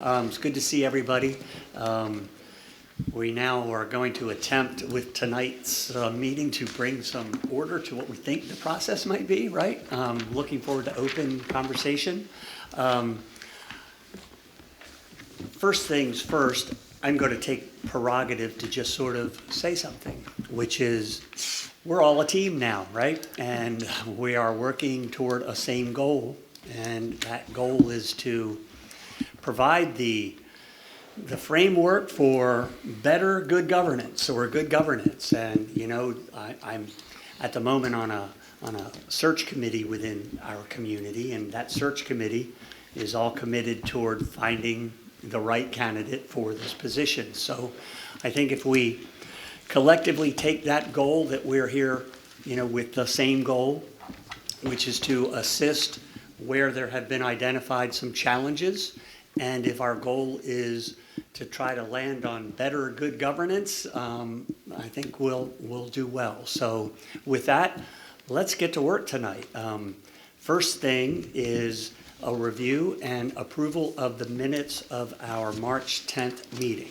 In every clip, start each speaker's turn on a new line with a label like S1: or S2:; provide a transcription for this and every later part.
S1: It's good to see everybody. We now are going to attempt with tonight's meeting to bring some order to what we think the process might be, right? Looking forward to open conversation. First things first, I'm going to take prerogative to just sort of say something, which is we're all a team now, right? And we are working toward a same goal. And that goal is to provide the framework for better good governance or good governance. And, you know, I'm at the moment on a search committee within our community, and that search committee is all committed toward finding the right candidate for this position. So I think if we collectively take that goal that we're here, you know, with the same goal, which is to assist where there have been identified some challenges, and if our goal is to try to land on better good governance, I think we'll do well. So with that, let's get to work tonight. First thing is a review and approval of the minutes of our March 10th meeting.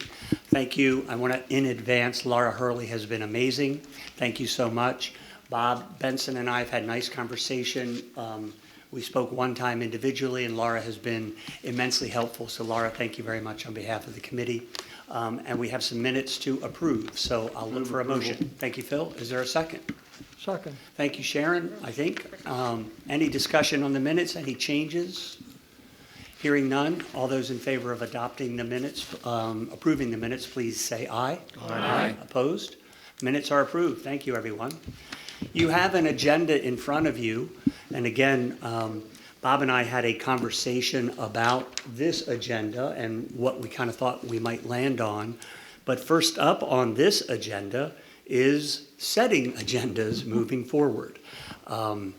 S1: Thank you. I want to, in advance, Laura Hurley has been amazing. Thank you so much. Bob Benson and I have had a nice conversation. We spoke one time individually, and Laura has been immensely helpful. So Laura, thank you very much on behalf of the committee. And we have some minutes to approve. So I'll look for a motion. Thank you, Phil. Is there a second?
S2: Second.
S1: Thank you, Sharon, I think. Any discussion on the minutes? Any changes? Hearing none. All those in favor of adopting the minutes, approving the minutes, please say aye.
S2: Aye.
S1: Opposed? Minutes are approved. Thank you, everyone. You have an agenda in front of you. And again, Bob and I had a conversation about this agenda and what we kind of thought we might land on. But first up on this agenda is setting agendas moving forward. A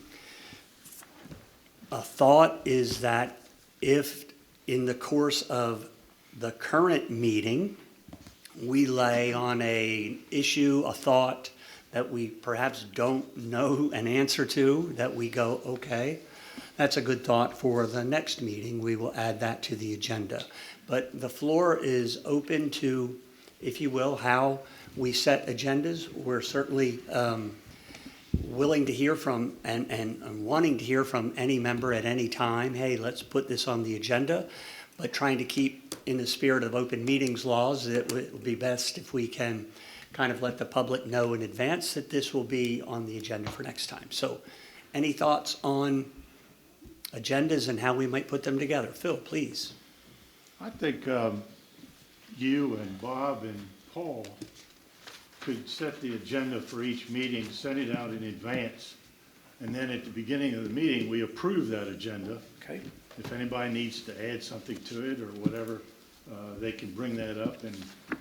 S1: thought is that if in the course of the current meeting, we lay on an issue, a thought that we perhaps don't know an answer to, that we go, okay, that's a good thought for the next meeting. We will add that to the agenda. But the floor is open to, if you will, how we set agendas. We're certainly willing to hear from and wanting to hear from any member at any time. Hey, let's put this on the agenda, but trying to keep in the spirit of open meetings laws, it would be best if we can kind of let the public know in advance that this will be on the agenda for next time. So any thoughts on agendas and how we might put them together? Phil, please.
S3: I think you and Bob and Paul could set the agenda for each meeting, send it out in advance, and then at the beginning of the meeting, we approve that agenda.
S1: Okay.
S3: If anybody needs to add something to it or whatever, they can bring that up, and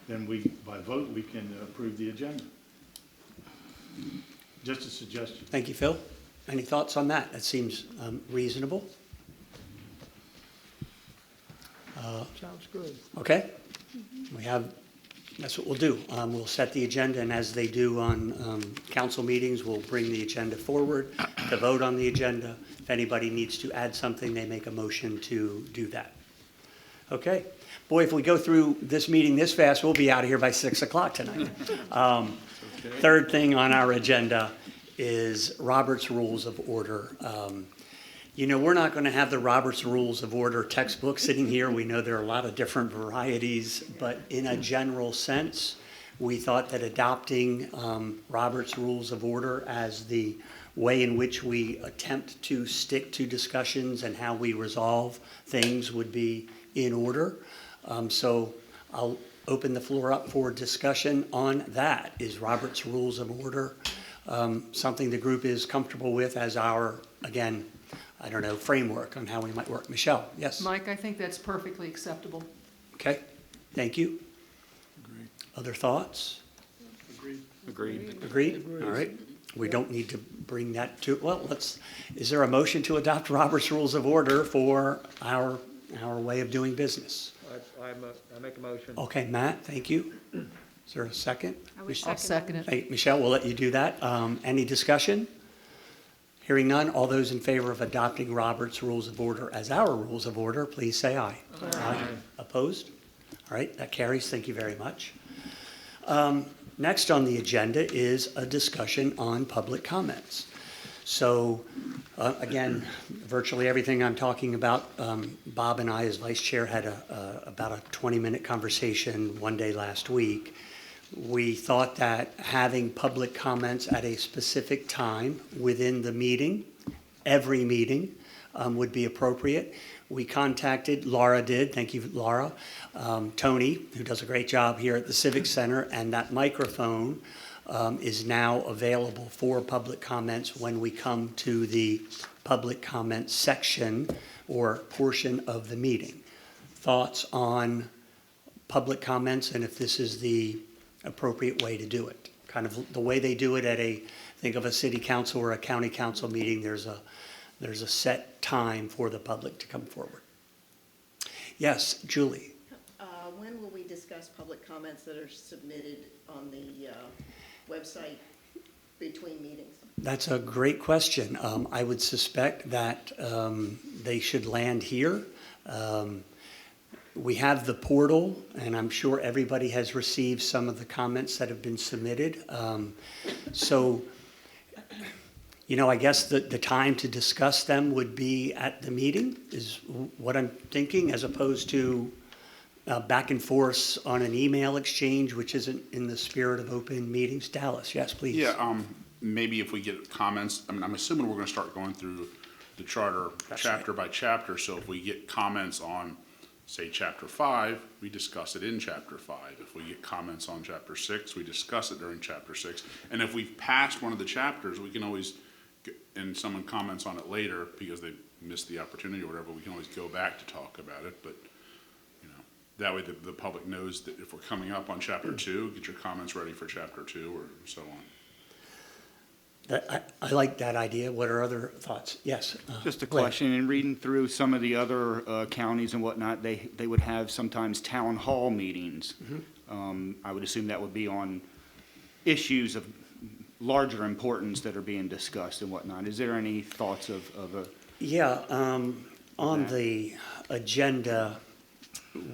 S3: then we, by vote, we can approve the agenda. Just a suggestion.
S1: Thank you, Phil. Any thoughts on that? That seems reasonable.
S2: Sounds good.
S1: Okay. We have, that's what we'll do. We'll set the agenda, and as they do on council meetings, we'll bring the agenda forward to vote on the agenda. If anybody needs to add something, they make a motion to do that. Okay. Boy, if we go through this meeting this fast, we'll be out of here by 6 o'clock tonight. Third thing on our agenda is Robert's Rules of Order. You know, we're not going to have the Robert's Rules of Order textbook sitting here. We know there are a lot of different varieties, but in a general sense, we thought that adopting Robert's Rules of Order as the way in which we attempt to stick to discussions and how we resolve things would be in order. So I'll open the floor up for discussion on that. Is Robert's Rules of Order something the group is comfortable with as our, again, I don't know, framework on how we might work? Michelle, yes?
S4: Mike, I think that's perfectly acceptable.
S1: Okay, thank you.
S3: Agreed.
S1: Other thoughts?
S3: Agreed.
S1: Agreed? All right. We don't need to bring that to, well, is there a motion to adopt Robert's Rules of Order for our way of doing business?
S2: I make a motion.
S1: Okay, Matt, thank you. Is there a second?
S4: I'll second it.
S1: Hey, Michelle, we'll let you do that. Any discussion? Hearing none, all those in favor of adopting Robert's Rules of Order as our rules of order, please say aye. Aye. Opposed? All right, that carries. Thank you very much. Next on the agenda is a discussion on public comments. So, again, virtually everything I'm talking about, Bob and I as vice chair had about a 20-minute conversation one day last week. We thought that having public comments at a specific time within the meeting, every meeting, would be appropriate. We contacted, Laura did, thank you, Laura, Tony, who does a great job here at the Civic Center, and that microphone is now available for public comments when we come to the public comment section or portion of the meeting. Thoughts on public comments and if this is the appropriate way to do it? Kind of the way they do it at think of a city council or a county council meeting, there's a set time for the public to come forward. Yes, Julie.
S5: When will we discuss public comments that are submitted on the website between meetings?
S1: That's a great question. I would suspect that they should land here. We have the portal, and I'm sure everybody has received some of the comments that have been submitted. So, you know, I guess the time to discuss them would be at the meeting, is what I'm thinking, as opposed to back and forth on an email exchange, which isn't in the spirit of open meetings. Dallas, yes, please.
S6: Yeah, maybe if we get comments, I mean, I'm assuming we're gonna start going through the charter
S1: That's
S6: chapter
S1: right.
S6: by chapter, so if we get comments on, say, chapter 5, we discuss it in chapter 5. If we get comments on chapter 6, we discuss it during chapter 6. And if we've passed one of the chapters, we can always, and someone comments on it later because they missed the opportunity or whatever, we can always go back to talk about it, but, you know, that way the public knows that if we're coming up on chapter 2, get your comments ready for chapter 2 or so on.
S1: I like that idea. What are other thoughts? Yes.
S7: Just a
S1: Glenn.
S7: question, in reading through some of the other counties and whatnot, they would have sometimes town hall meetings. I would assume that would be on issues of larger importance that are being discussed and whatnot. Is there any thoughts of a?
S1: Yeah, on the agenda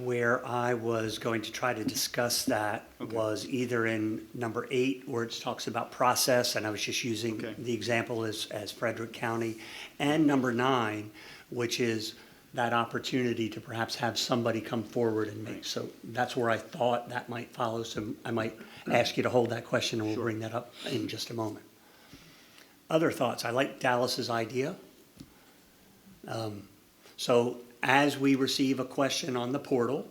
S1: where I was going to try to discuss that
S7: Okay.
S1: was either in number 8, where it talks about process, and I was just using
S7: Okay.
S1: the example as Frederick County, and number 9, which is that opportunity to perhaps have somebody come forward and make. So that's where I thought that might follow. So I might ask you to hold that question, and we'll bring that up in just a moment. Other thoughts? I like Dallas's idea. So as we receive a question on the portal,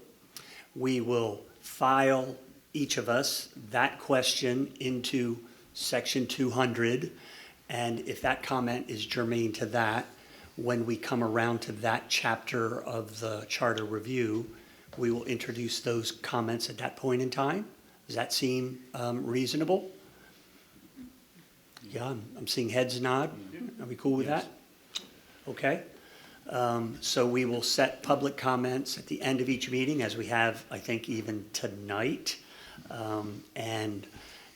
S1: we will file, each of us, that question into section 200. And if that comment is germane to that, when we come around to that chapter of the charter review, we will introduce those comments at that point in time. Does that seem reasonable? Yeah, I'm seeing heads nod. Are we cool with that? Okay. So we will set public comments at the end of each meeting, as we have, I think, even tonight. And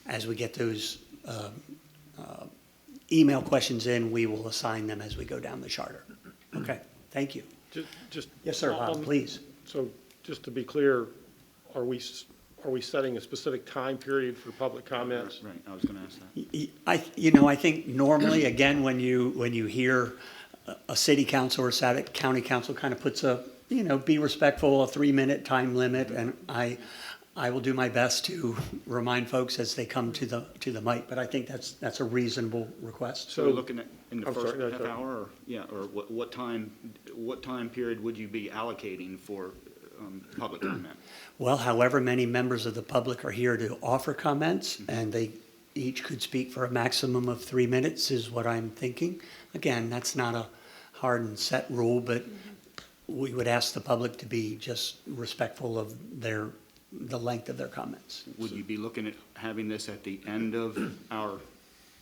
S1: as we get those email questions in, we will assign them as we go down the charter. Okay, thank you.
S2: Just.
S1: Yes, sir, Bob, please.
S2: So just to be clear, are we setting a specific time period for public comments?
S7: Right, I was gonna ask that.
S1: I think normally, again, when you hear a city council or a county council kind of puts a, be respectful, a 3-minute time limit, and I will do my best to remind folks as they come to the mic, but I think that's a reasonable request.
S7: So we're looking at in the
S2: I'm
S7: first
S2: sorry, no,
S7: half
S2: sorry.
S7: hour, or, yeah, or what time period would you be allocating for public comment?
S1: Well, however many members of the public are here to offer comments, and they each could speak for a maximum of 3 minutes is what I'm thinking. Again, that's not a hard and set rule, but we would ask the public to be just respectful of the length of their comments.
S7: Would you be looking at having this at the end of our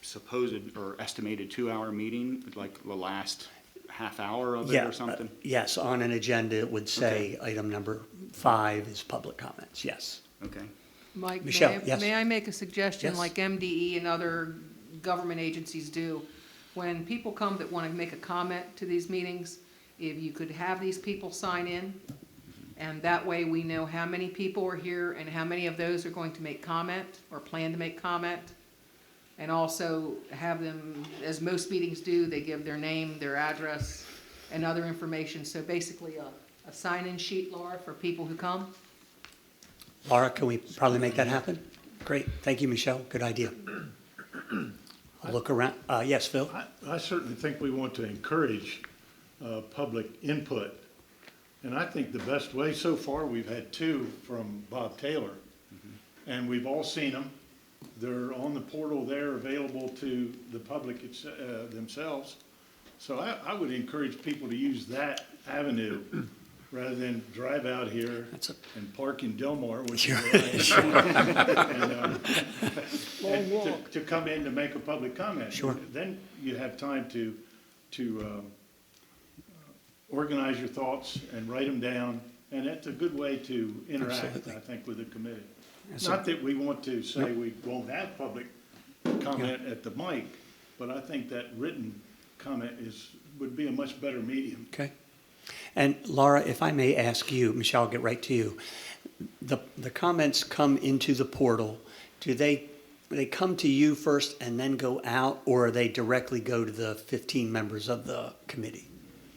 S7: supposed or estimated 2-hour meeting, like the last half hour of it
S1: Yeah,
S7: or something?
S1: yes, on an agenda, it would say item number 5 is public comments, yes.
S7: Okay.
S4: Mike,
S1: Michelle, yes.
S4: may I make a suggestion
S1: Yes.
S4: like MDE and other government agencies do? when people come that want to make a comment to these meetings, if you could have these people sign in, and that way we know how many people are here and how many of those are going to make comment or plan to make comment. And also have them, as most meetings do, they give their name, their address, and other information. So basically a sign-in sheet, Laura, for people who come.
S1: Laura, can we probably make that happen? Great, thank you, Michelle, good idea. I'll look around, yes, Phil?
S3: I certainly think we want to encourage public input. And I think the best way, so far, we've had 2 from Bob Taylor, and we've all seen them. They're on the portal there, available to the public themselves. So I would encourage people to use that avenue rather than drive out here and park in Delmar, which is where I am, and to come in to make a public comment.
S1: Sure.
S3: Then you have time to organize your thoughts and write them down, and that's a good way to interact,
S1: Absolutely.
S3: I think, with the committee.
S1: Yes,
S3: Not that we want to say we won't have public comment at the mic, but I think that written comment would be a much better medium.
S1: Okay. And Laura, if I may ask you, Michelle, I'll get right to you. The comments come into the portal. Do they come to you first and then go out, or they directly go to the 15 members of the committee?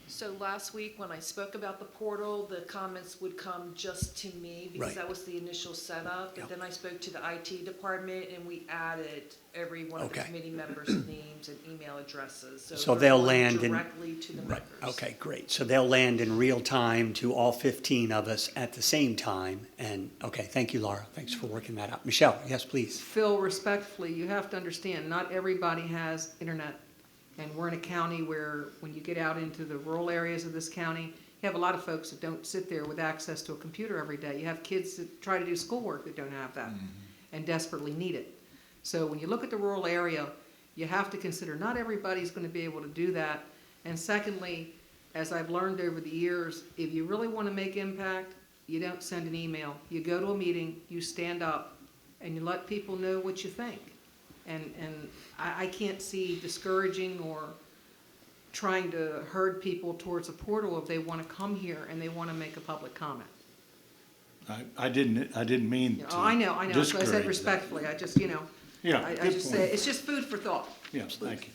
S8: So last week, when I spoke about the portal, the comments would come just to me because
S1: Right.
S8: that was the initial setup.
S1: Yep.
S8: And then I spoke to the IT department and we added every one of the
S1: Okay.
S8: committee members' names and email addresses.
S1: So
S8: they're
S1: they'll
S8: going
S1: land in-
S8: directly to the
S1: Right,
S8: members.
S1: okay, great. So they'll land in real time to all 15 of us at the same time. And, okay, thank you, Laura. Thanks for working that out. Michelle, yes, please.
S4: Phil, respectfully, you have to understand, not everybody has internet. And we're in a county where, when you get out into the rural areas of this county, you have a lot of folks that don't sit there with access to a computer every day. You have kids that try to do schoolwork that don't have that and desperately need it. So when you look at the rural area, you have to consider not everybody's going to be able to do that. And secondly, as I've learned over the years, if you really want to make impact, you don't send an email. You go to a meeting, you stand up, and you let people know what you think. And I can't see discouraging or trying to herd people towards a portal if they want to come here and they want to make a public comment.
S3: I didn't mean to
S4: Oh, I know, so I
S3: discourage
S4: said
S3: that.
S4: respectfully, I just,
S3: Yeah,
S4: I
S3: good
S4: just
S3: point.
S4: say, it's just food for thought.
S3: Yeah, thank you.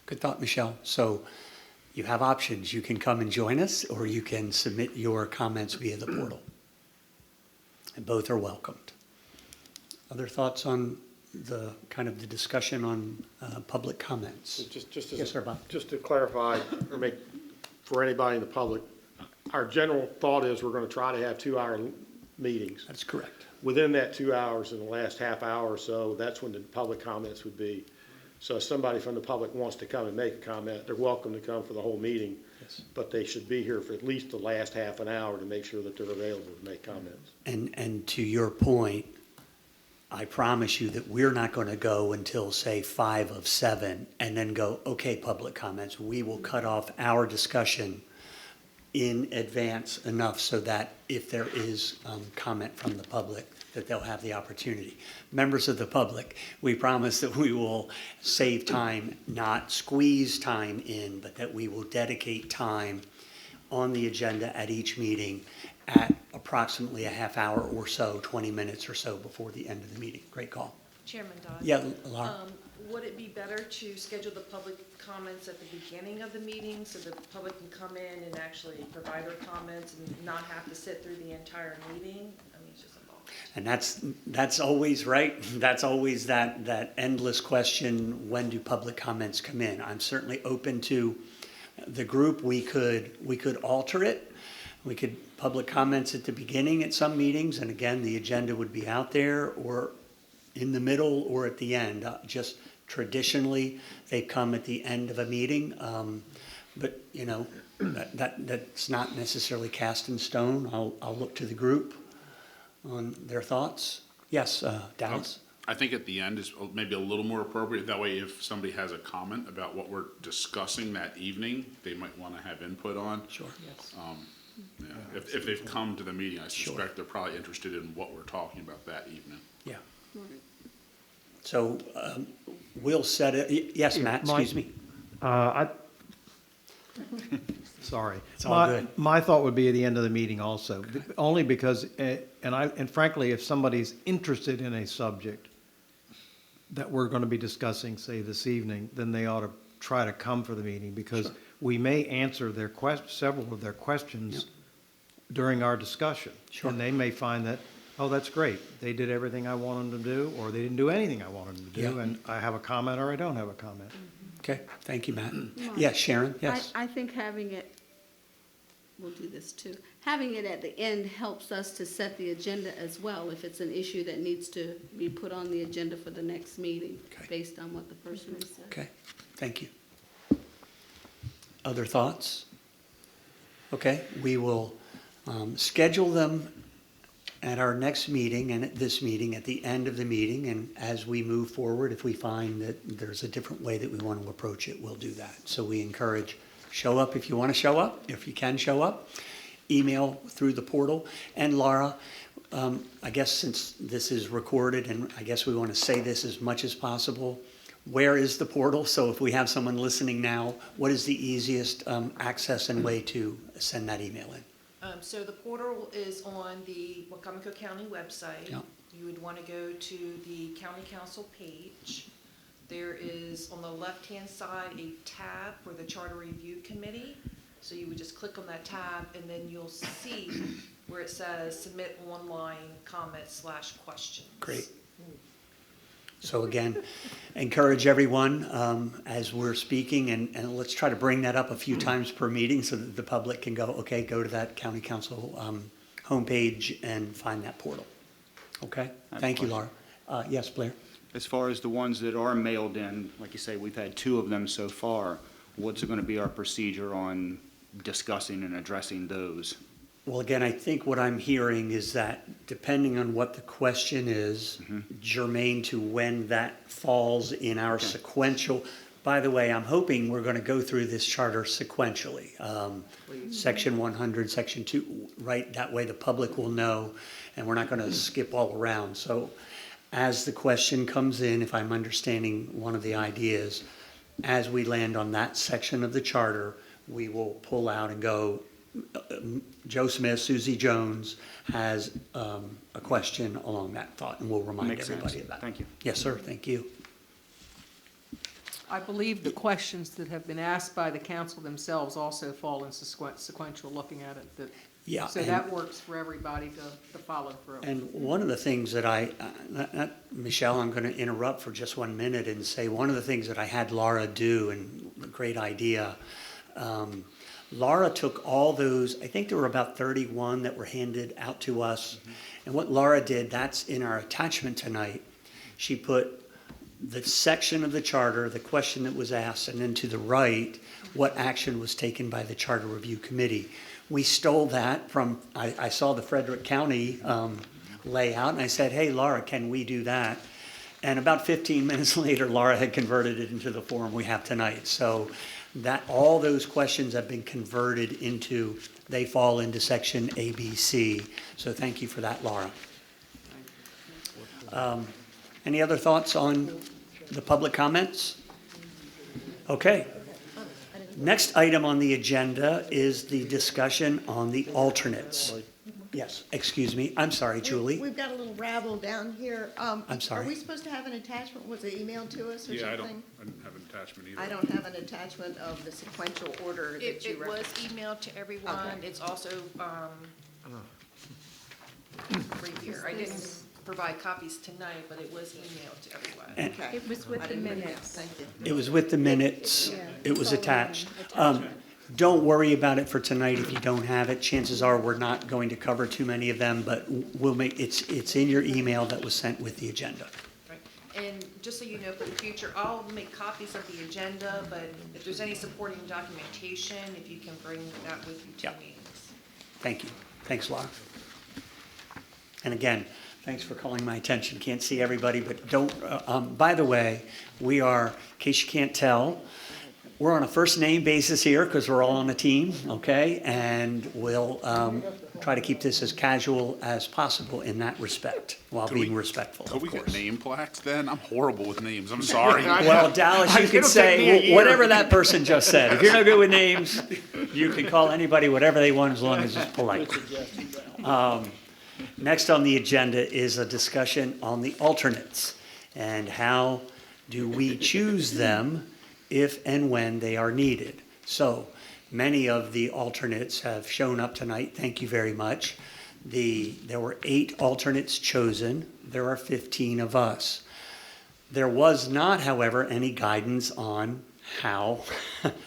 S1: Good thought, Michelle. So you have options. You can come and join us, or you can submit your comments via the portal. And both are welcomed. Other thoughts on the kind of the discussion on public comments?
S2: Just
S1: Yes, sir, Bob.
S2: Just to clarify, or make, for anybody in the public, our general thought is we're gonna try to have 2-hour meetings.
S1: That's correct.
S2: Within that 2 hours, in the last half hour or so, that's when the public comments would be. So if somebody from the public wants to come and make a comment, they're welcome to come for the whole meeting.
S1: Yes.
S2: But they should be here for at least the last half an hour to make sure that they're available to make comments.
S1: And to your point, I promise you that we're not going to go until, say, 5 of 7 and then go, okay, public comments. We will cut off our discussion in advance enough so that if there is comment from the public, that they'll have the opportunity. Members of the public, we promise that we will save time, not squeeze time in, but that we will dedicate time on the agenda at each meeting at approximately a half hour or so, 20 minutes or so before the end of the meeting. Great call.
S8: Chairman Dodd?
S1: Yeah, Laura?
S8: Would it be better to schedule the public comments at the beginning of the meeting so the public can come in and actually provide their comments and not have to sit through the entire meeting? I mean, it's just a long.
S1: And that's always right. That's always that endless question, when do public comments come in? I'm certainly open to the group. We could alter it. We could public comments at the beginning at some meetings, and again, the agenda would be out there or in the middle or at the end. Just traditionally, they come at the end of a meeting, but that's not necessarily cast in stone. I'll look to the group on their thoughts. Yes, Dallas?
S6: I think at the end is maybe a little more appropriate. That way, if somebody has a comment about what we're discussing that evening, they might want to have input on.
S1: Sure.
S6: Yeah. If they've come to the meeting, I
S1: Sure.
S6: suspect they're probably interested in what we're talking about that evening.
S1: Yeah. So we'll set it, yes, Matt, excuse me.
S9: Sorry.
S1: It's all good.
S9: My thought would be at the end of the meeting also, only because, and frankly, if somebody's interested in a subject that we're going to be discussing, say, this evening, then they ought to try to come for the meeting, because we may answer their several of their questions during our discussion.
S1: Sure.
S9: And they may find that, oh, that's great, they did everything I wanted them to do, or they didn't do anything I wanted them to do,
S1: Yeah.
S9: and I have a comment or I don't have a comment.
S1: Okay, thank you, Matt. Yes, Sharon, yes.
S10: I think having it, we'll do this too, having it at the end helps us to set the agenda as well, if it's an issue that needs to be put on the agenda for the next meeting,
S1: Okay.
S10: based on what the person has said.
S1: Okay, thank you. Other thoughts? Okay, we will schedule them at our next meeting and at this meeting, at the end of the meeting, and as we move forward, if we find that there's a different way that we want to approach it, we'll do that. So we encourage, show up if you want to show up, if you can show up, email through the portal. And Laura, I guess since this is recorded, and I guess we want to say this as much as possible, where is the portal? So if we have someone listening now, what is the easiest access and way to send that email in?
S8: So the portal is on the Wicomico County website.
S1: Yeah.
S8: You would want to go to the county council page. There is on the left-hand side a tab for the Charter Review Committee. So you would just click on that tab, and then you'll see where it says submit online comments/questions.
S1: Great. So again, encourage everyone as we're speaking, and let's try to bring that up a few times per meeting so that the public can go, okay, go to that county council homepage and find that portal. Okay? Thank you, Laura. Yes, Blair?
S7: As far as the ones that are mailed in, like you say, we've had 2 of them so far. What's going to be our procedure on discussing and addressing those?
S1: Well, again, I think what I'm hearing is that depending on what the question is, germane to when that falls in our sequential, by the way, I'm hoping we're going to go through this charter sequentially. Section 100, Section 2, right? That way the public will know, and we're not going to skip all around. So as the question comes in, if I'm understanding one of the ideas, as we land on that section of the charter, we will pull out and go, Joe Smith, Susie Jones has a question along that thought, and we'll remind
S7: Makes sense.
S1: everybody of that.
S7: Thank you.
S1: Yes, sir, thank you.
S4: I believe the questions that have been asked by the council themselves also fall in sequential, looking at it.
S1: Yeah,
S4: So
S1: and-
S4: that works for everybody to follow through.
S1: And one of the things that Michelle, I'm going to interrupt for just 1 minute and say one of the things that I had Laura do, and a great idea, Laura took all those, I think there were about 31 that were handed out to us. And what Laura did, that's in our attachment tonight. She put the section of the charter, the question that was asked, and then to the right, what action was taken by the Charter Review Committee. We stole that from, I saw the Frederick County layout, and I said, hey, Laura, can we do that? And about 15 minutes later, Laura had converted it into the form we have tonight. So that all those questions have been converted into, they fall into section ABC. So thank you for that, Laura. Any other thoughts on the public comments? Okay. Next item on the agenda is the discussion on the alternates. Yes, excuse me. I'm sorry, Julie.
S5: We've got a little rabble down here.
S1: I'm sorry.
S5: Are we supposed to have an attachment? Was it emailed to us or
S6: Yeah, I
S5: something?
S6: don't have an attachment either.
S5: I don't have an attachment of the sequential order that
S8: It
S5: you
S8: was
S5: referenced.
S8: emailed to everyone.
S5: Okay.
S8: It's also, right here. I didn't provide copies tonight, but it was emailed to everyone.
S1: And
S5: Okay.
S10: It was with
S5: I
S10: the
S5: didn't bring it.
S10: minutes.
S5: Thank you.
S1: it was with the minutes.
S10: Yeah.
S1: It was
S10: It's all in
S1: attached.
S10: attachment.
S1: Don't worry about it for tonight if you don't have it. Chances are we're not going to cover too many of them, but we'll make, it's in your email that was sent with the agenda.
S8: Right. And just so you know, for the future, I'll make copies of the agenda, but if there's any supporting documentation, if you can bring that with you to
S1: Yep.
S8: meetings.
S1: Thank you. Thanks, Laura. And again, thanks for calling my attention. Can't see everybody, but don't, by the way, we are, in case you can't tell, we're on a first name basis here because we're all on a team, okay? And we'll try to keep this as casual as possible in that respect, while being respectful,
S6: Could
S1: of
S6: we get
S1: course.
S6: name plaques then? I'm horrible with names, I'm sorry.
S1: Well, Dallas, you can
S2: It'll take me a
S1: say
S2: year.
S1: whatever that person just said. If you're no good with names, you can call anybody whatever they want as long as it's polite. Next on the agenda is a discussion on the alternates and how do we choose them if and when they are needed. So many of the alternates have shown up tonight. Thank you very much. There were 8 alternates chosen. There are 15 of us. There was not, however, any guidance on how,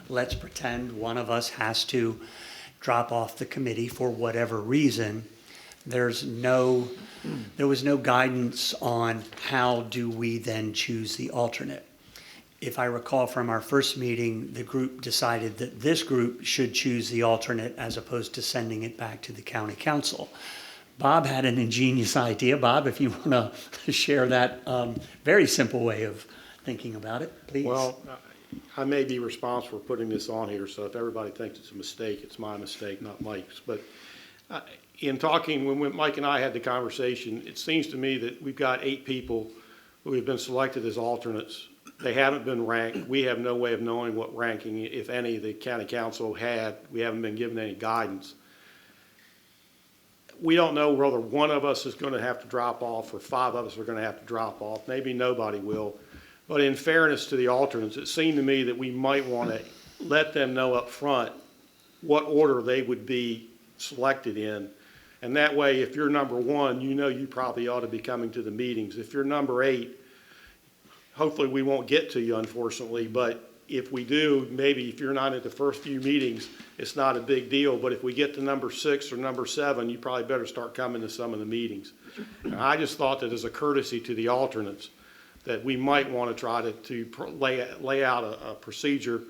S1: let's pretend one of us has to drop off the committee for whatever reason. There was no guidance on how do we then choose the alternate. If I recall from our first meeting, the group decided that this group should choose the alternate as opposed to sending it back to the county council. Bob had an ingenious idea. Bob, if you want to share that very simple way of thinking about it, please.
S2: Well, I may be responsible for putting this on here, so if everybody thinks it's a mistake, it's my mistake, not Mike's. But in talking, when Mike and I had the conversation, it seems to me that we've got 8 people who have been selected as alternates. They haven't been ranked. We have no way of knowing what ranking, if any, the county council had. We haven't been given any guidance. We don't know whether one of us is going to have to drop off or 5 of us are going to have to drop off. Maybe nobody will. But in fairness to the alternates, it seemed to me that we might want to let them know up front what order they would be selected in. And that way, if you're number 1, you know you probably ought to be coming to the meetings. If you're number 8, hopefully we won't get to you, unfortunately, but if we do, maybe if you're not at the first few meetings, it's not a big deal. But if we get to number 6 or number 7, you probably better start coming to some of the meetings. And I just thought that as a courtesy to the alternates, that we might want to try to lay out a procedure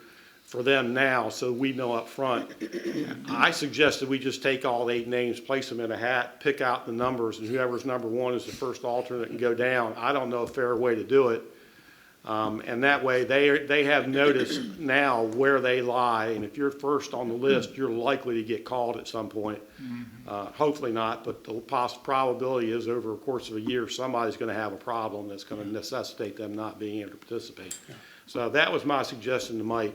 S2: for them now so we know up front. I suggested we just take all 8 names, place them in a hat, pick out the numbers, and whoever's number 1 is the first alternate and go down. I don't know a fair way to do it. And that way they have notice now where they lie, and if you're first on the list, you're likely to get called at some point. Hopefully not, but the probability is over the course of a year, somebody's going to have a problem that's going to necessitate them not being able to participate. So that was my suggestion to Mike.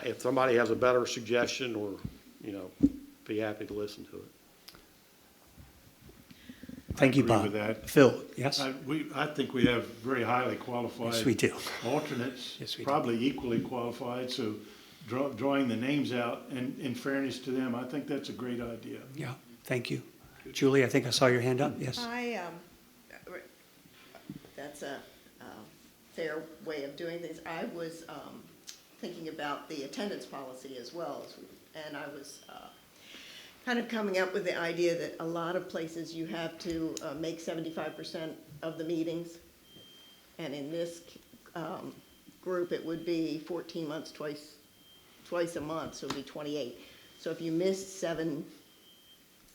S2: If somebody has a better suggestion, or, be happy to listen to it.
S1: Thank you,
S3: agree
S1: Bob.
S3: with that.
S1: Phil, yes?
S3: I think we have very highly qualified.
S1: Yes, we do.
S3: Alternates,
S1: Yes, we do.
S3: probably equally qualified, so drawing the names out, and in fairness to them, I think that's a great idea.
S1: Yeah, thank you. Julie, I think I saw your hand up, yes?
S5: That's a fair way of doing things. I was thinking about the attendance policy as well, and I was kind of coming up with the idea that a lot of places you have to make 75% of the meetings, and in this group it would be 14 months twice a month, so it would be 28. So if you missed 7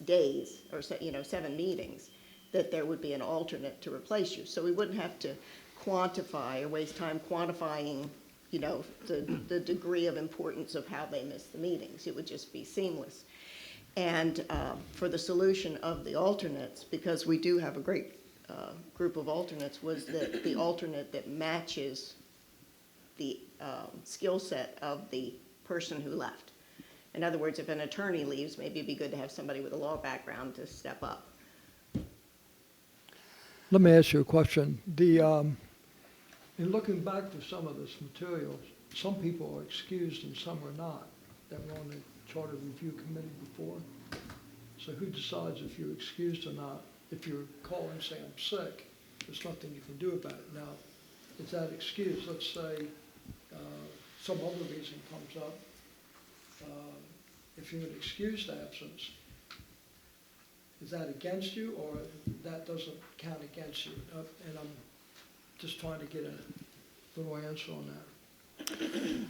S5: days, or 7 meetings, that there would be an alternate to replace you. So we wouldn't have to quantify or waste time quantifying, the degree of importance of how they missed the meetings. It would just be seamless. And for the solution of the alternates, because we do have a great group of alternates, was that the alternate that matches the skill set of the person who left. In other words, if an attorney leaves, maybe it'd be good to have somebody with a law background to step up.
S11: Let me ask you a question. In looking back to some of this material, some people are excused and some are not, that were on the Charter Review Committee before. So who decides if you're excused or not? If you're called and say, I'm sick, there's nothing you can do about it. Now, is that excuse? Let's say some other reason comes up. If you're an excused absence, is that against you, or that doesn't count against you? And I'm just trying to get a little answer on that.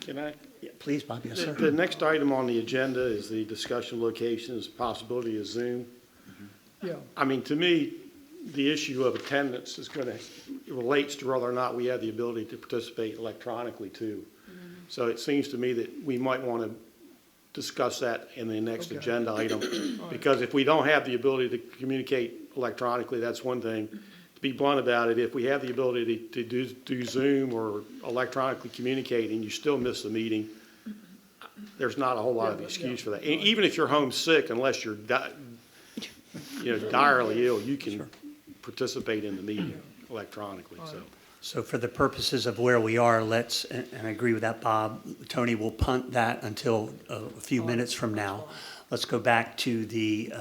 S2: Can I?
S1: Yeah, please, Bob, yes, sir.
S2: The next item on the agenda is the discussion locations, possibility of Zoom.
S11: Yeah.
S2: I mean, to me, the issue of attendance is relates to whether or not we have the ability to participate electronically too. So it seems to me that we might want to discuss that in the next
S11: Okay.
S2: agenda item. Because if we don't have the ability to communicate electronically, that's one thing. To be blunt about it, if we have the ability to do Zoom or electronically communicate and you still miss the meeting, there's not a whole lot of excuse for that. Even if you're homesick, unless you're direly ill, you can participate in the meeting electronically, so.
S1: So for the purposes of where we are, let's, and I agree with that, Bob, Tony, will punt that until a few minutes from now. Let's go back to the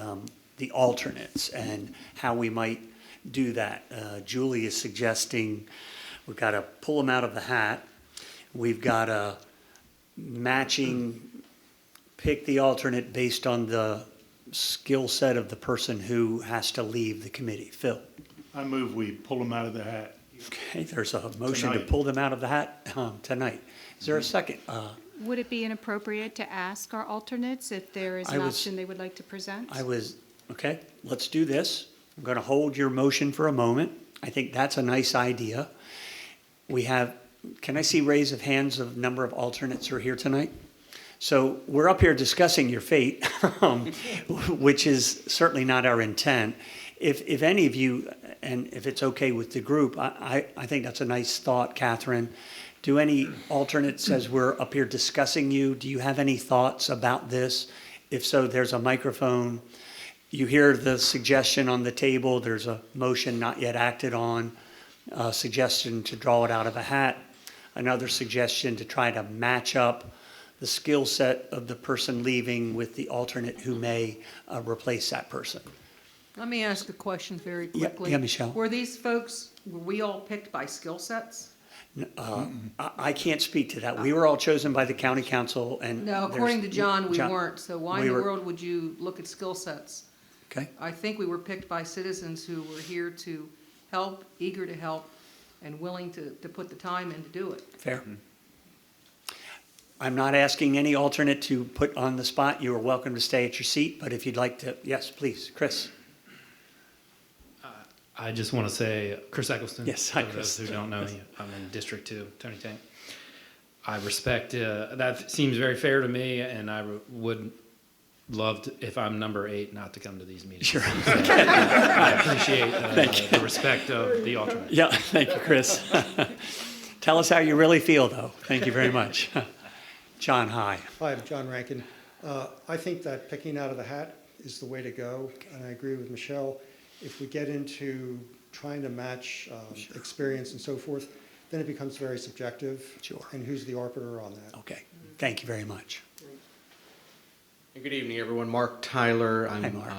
S1: alternates and how we might do that. Julie is suggesting we've got to pull them out of the hat. We've got to pick the alternate based on the skill set of the person who has to leave the committee. Phil?
S3: I move we pull them out of the hat.
S1: Okay, there's a motion to
S3: Tonight.
S1: pull them out of the hat tonight. Is there a second?
S12: Would it be inappropriate to ask our alternates if there is
S1: I
S12: an
S1: was-
S12: option they would like to present?
S1: Okay, let's do this. I'm going to hold your motion for a moment. I think that's a nice idea. We have, can I see raise of hands of number of alternates who are here tonight? So we're up here discussing your fate, which is certainly not our intent. If any of you, and if it's okay with the group, I think that's a nice thought, Catherine. Do any alternates, as we're up here discussing you, do you have any thoughts about this? If so, there's a microphone. You hear the suggestion on the table. There's a motion not yet acted on, a suggestion to draw it out of a hat, another suggestion to try to match up the skill set of the person leaving with the alternate who may replace that person.
S4: Let me ask a question very
S1: Yeah,
S4: quickly.
S1: yeah, Michelle.
S4: Were we all picked by skill sets?
S1: I can't speak to that. We were all chosen by the county council and.
S4: No, according to John, we
S1: John,
S4: weren't, so why in
S1: we
S4: the
S1: were-
S4: world would you look at skill sets?
S1: Okay,
S4: I think we were picked by citizens who were here to help, eager to help, and willing to put the time in to do it.
S1: fair. I'm not asking any alternate to put on the spot. You are welcome to stay at your seat, but if you'd like to, yes, please, Chris.
S13: I just want to say, Chris Eccleston.
S1: Yes, hi,
S13: For those
S1: Chris.
S13: who don't know me, I'm in District 2, Tony Tank. I respect, that seems very fair to me, and I would love, to, if I'm number 8, not to come to these meetings.
S1: Sure.
S13: So, I appreciate the respect of the alternate.
S1: Yeah, thank you, Chris. Tell us how you really feel, though. Thank you very much. John, hi.
S14: Hi, I'm John Rankin. I think that picking out of the hat is the way to go, and I agree with Michelle. If we get into trying to match experience and so forth, then it becomes very subjective.
S1: Sure.
S14: And who's the arbiter on that?
S1: Okay, thank you very much.
S15: Good evening, everyone. Mark Tyler.
S1: Hi,
S15: I'm
S1: Mark.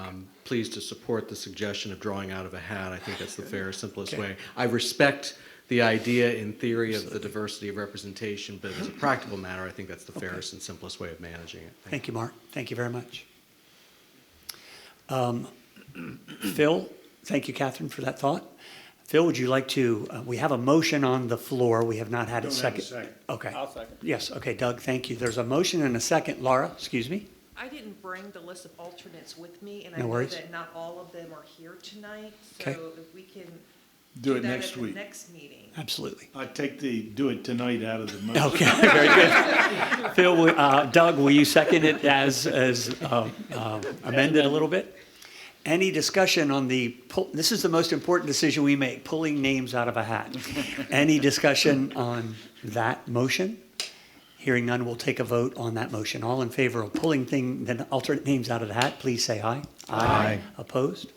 S15: pleased to support the suggestion of drawing out of a hat. I think that's the fairest, simplest
S1: Okay.
S15: way. I respect the idea in theory of the diversity of representation, but as a practical matter, I think that's the fairest and simplest way of managing it.
S1: Thank you, Mark. Thank you very much. Phil, thank you, Catherine, for that thought. Phil, would you like to, we have a motion on the floor. We have not had a
S3: Don't have a
S1: second.
S3: second.
S1: Okay.
S2: I'll second.
S1: Yes, okay, Doug, thank you. There's a motion and a second. Laura, excuse me?
S8: I didn't bring the list of alternates with me, and I
S1: No
S8: know
S1: worries.
S8: that not all of them are here tonight.
S1: Okay.
S8: So if we can
S3: Do
S8: do
S3: it
S8: that
S3: next
S8: at the
S3: week.
S8: next meeting.
S1: Absolutely.
S3: I take the do it tonight out of the motion.
S1: Okay, very good. Phil, Doug, will you second it as amended a little bit? Any discussion on this is the most important decision we make, pulling names out of a hat. Any discussion on that motion? Hearing none, we'll take a vote on that motion. All in favor of pulling the alternate names out of the hat, please say aye.
S9: Aye.
S1: Opposed? All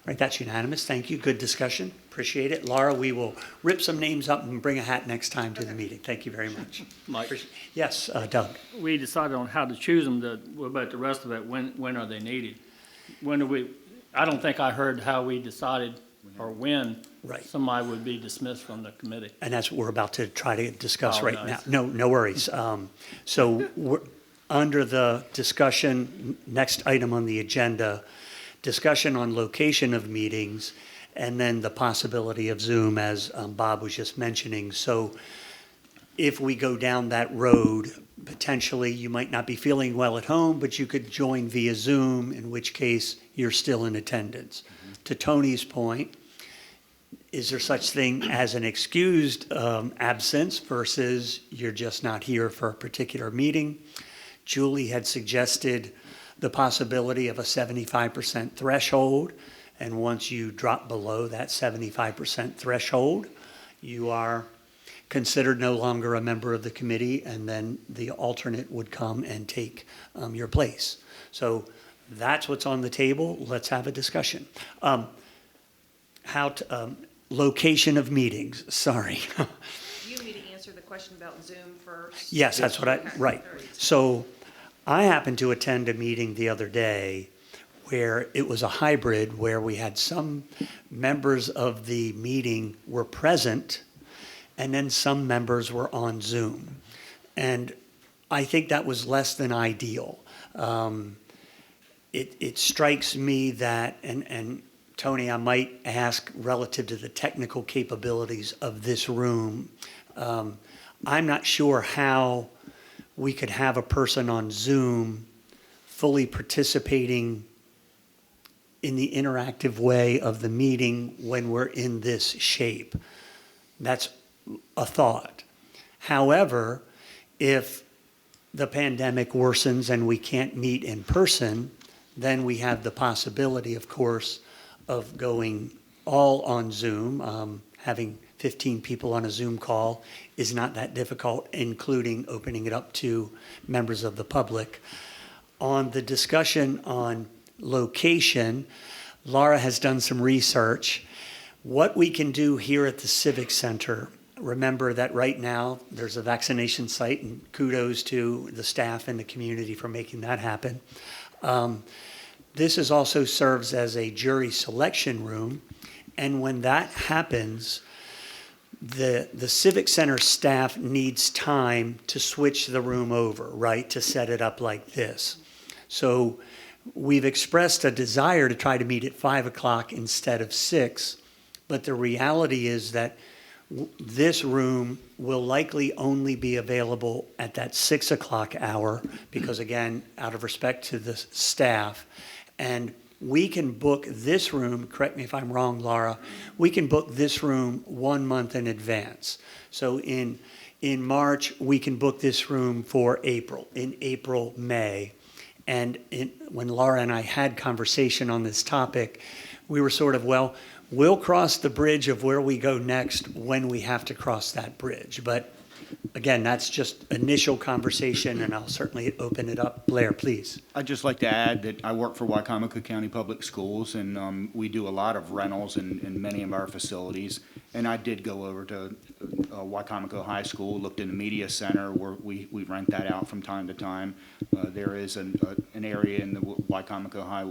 S1: right, that's unanimous. Thank you. Good discussion. Appreciate it. Laura, we will rip some names up and bring a hat next time to the meeting. Thank you very much.
S16: Mike,
S1: Yes, Doug.
S16: we decided on how to choose them, what about the rest of it? When are they needed? When do we, I don't think I heard how we decided or when
S1: Right.
S16: somebody would be dismissed from the committee.
S1: And that's what we're about to try to discuss
S16: Oh,
S1: right now.
S16: nice.
S1: No worries. So we're under the discussion, next item on the agenda, discussion on location of meetings, and then the possibility of Zoom, as Bob was just mentioning. So if we go down that road, potentially you might not be feeling well at home, but you could join via Zoom, in which case you're still in attendance. To Tony's point, is there such thing as an excused absence versus you're just not here for a particular meeting? Julie had suggested the possibility of a 75% threshold, and once you drop below that 75% threshold, you are considered no longer a member of the committee, and then the alternate would come and take your place. So that's what's on the table. Let's have a discussion. Location of meetings, sorry.
S8: You need to answer the question about Zoom first.
S1: Yes, that's what
S8: Okay.
S1: right.
S8: All right.
S1: So I happened to attend a meeting the other day where it was a hybrid, where we had some members of the meeting were present, and then some members were on Zoom. And I think that was less than ideal. It strikes me that, and Tony, I might ask relative to the technical capabilities of this room, I'm not sure how we could have a person on Zoom fully participating in the interactive way of the meeting when we're in this shape. That's a thought. However, if the pandemic worsens and we can't meet in person, then we have the possibility, of course, of going all on Zoom. Having 15 people on a Zoom call is not that difficult, including opening it up to members of the public. On the discussion on location, Laura has done some research. What we can do here at the Civic Center, remember that right now there's a vaccination site, and kudos to the staff and the community for making that happen. This is also serves as a jury selection room, and when that happens, the Civic Center staff needs time to switch the room over, right, to set it up like this. So we've expressed a desire to try to meet at 5 o'clock instead of 6, but the reality is that this room will likely only be available at that 6 o'clock hour because, again, out of respect to the staff. And we can book this room, correct me if I'm wrong, Laura, we can book this room 1 month in advance. So in March, we can book this room for April, in April, May. And when Laura and I had conversation on this topic, we were sort of, well, we'll cross the bridge of where we go next when we have to cross that bridge. But again, that's just initial conversation, and I'll certainly open it up. Blair, please.
S7: I'd just like to add that I work for Wicomico County Public Schools, and we do a lot of rentals in many of our facilities. And I did go over to Wicomico High School, looked in the media center where we rent that out from time to time. There is an area in the Wicomico High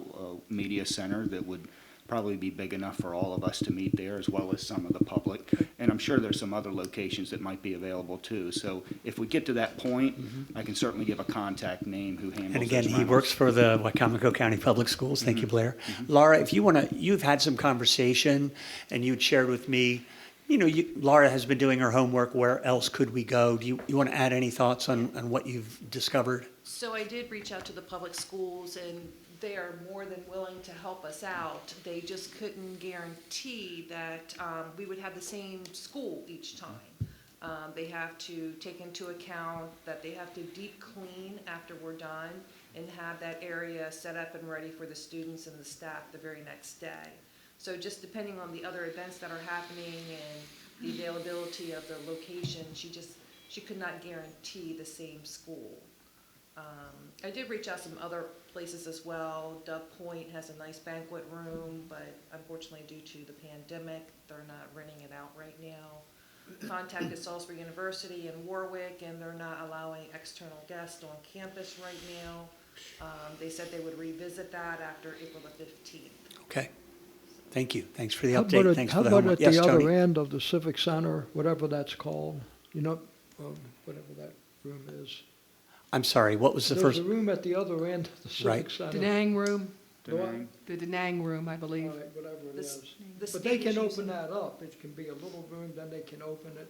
S7: Media Center that would probably be big enough for all of us to meet there, as well as some of the public. And I'm sure there's some other locations that might be available too. So if we get to that point, I can certainly give a contact name who handles
S1: And again,
S7: those
S1: he
S7: rentals.
S1: works for the Wicomico County Public Schools. Thank you, Blair. Laura, if you want to, you've had some conversation, and you'd shared with me, Laura has been doing her homework. Where else could we go? Do you want to add any thoughts on what you've discovered?
S8: So I did reach out to the public schools, and they are more than willing to help us out. They just couldn't guarantee that we would have the same school each time. They have to take into account that they have to deep clean after we're done and have that area set up and ready for the students and the staff the very next day. So just depending on the other events that are happening and the availability of the location, she could not guarantee the same school. I did reach out some other places as well. Dove Point has a nice banquet room, but unfortunately due to the pandemic, they're not renting it out right now. Contacted Salisbury University in Warwick, and they're not allowing external guests on campus right now. They said they would revisit that after April the 15th.
S1: Okay. Thank you. Thanks for the
S11: How
S1: update.
S11: about
S1: Thanks
S11: how
S1: for the
S11: about
S1: homework.
S11: at
S1: Yes,
S11: the
S1: Tony.
S11: other end of the Civic Center, whatever that's called, whatever that room is?
S1: I'm sorry, what was the
S11: There's
S1: first?
S11: a room at the other end of the Civic
S1: Right.
S11: Center.
S4: Danang room,
S11: The what?
S4: the Danang room, I believe.
S11: All right, whatever it
S8: The
S11: is.
S8: The
S11: But they
S8: state
S11: can
S8: is
S11: open
S8: using-
S11: that up. It can be a little room, then they can open it.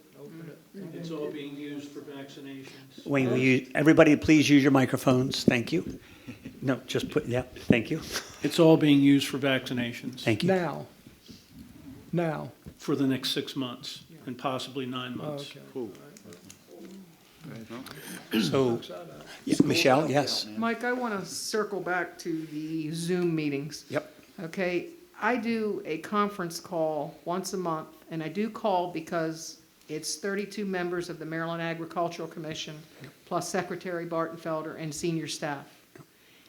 S17: It's all being used for vaccinations.
S1: Wayne, will you, everybody please use your microphones. Thank you. No, just put, yeah, thank you.
S17: It's all being used for vaccinations.
S1: Thank you.
S11: Now,
S17: for the next 6 months and possibly 9 months.
S11: Okay.
S1: So, yeah, Michelle, yes.
S4: Mike, I want to circle back to the Zoom meetings.
S1: Yep.
S4: Okay, I do a conference call once a month, and I do call because it's 32 members of the Maryland Agricultural Commission, plus Secretary Bartenfelder and senior staff.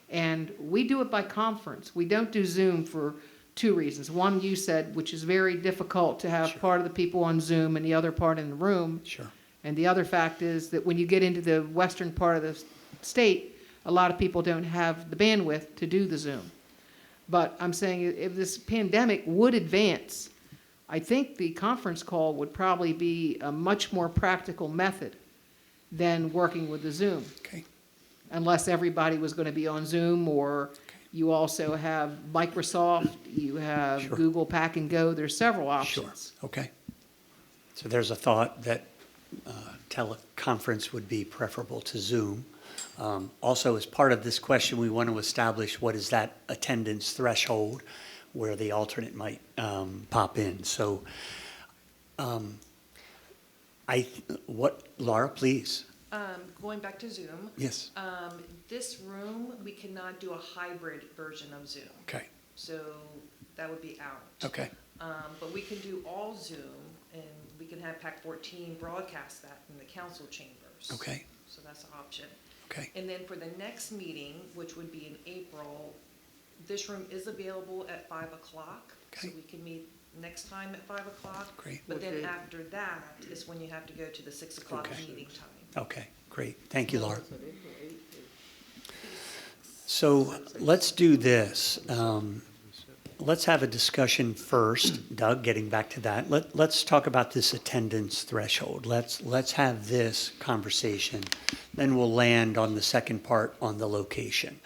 S4: And we do it by conference. We don't do Zoom for two reasons. One, you said, which is very difficult to have part of the people on Zoom and the other part in the room.
S1: Sure.
S4: And the other fact is that when you get into the western part of the state, a lot of people don't have the bandwidth to do the Zoom. But I'm saying if this pandemic would advance, I think the conference call would probably be a much more practical method than working with the Zoom.
S1: Okay.
S4: Unless everybody was going to be on Zoom, or you also have Microsoft, you have
S1: Sure.
S4: Google Pack and Go, there's several options.
S1: Sure, okay. So there's a thought that teleconference would be preferable to Zoom. Also, as part of this question, we want to establish what is that attendance threshold where the alternate might pop in. So, Laura, please.
S8: Going back to Zoom.
S1: Yes.
S8: This room, we cannot do a hybrid version of Zoom.
S1: Okay,
S8: So that would be out.
S1: okay,
S8: But we can do all Zoom, and we can have PAC 14 broadcast that in the council chambers.
S1: okay,
S8: So that's an option.
S1: okay.
S8: And then for the next meeting, which would be in April, this room is available at 5 o'clock. So
S1: Okay.
S8: we can meet next time at 5 o'clock.
S1: Great.
S8: But then
S4: Okay.
S8: after that is when you have to go to the 6 o'clock
S1: Okay.
S8: meeting time.
S1: Okay, great. Thank you, Laura. So let's do this. Let's have a discussion first, Doug, getting back to that. Let's talk about this attendance threshold. Let's have this conversation. Then we'll land on the second part on the location.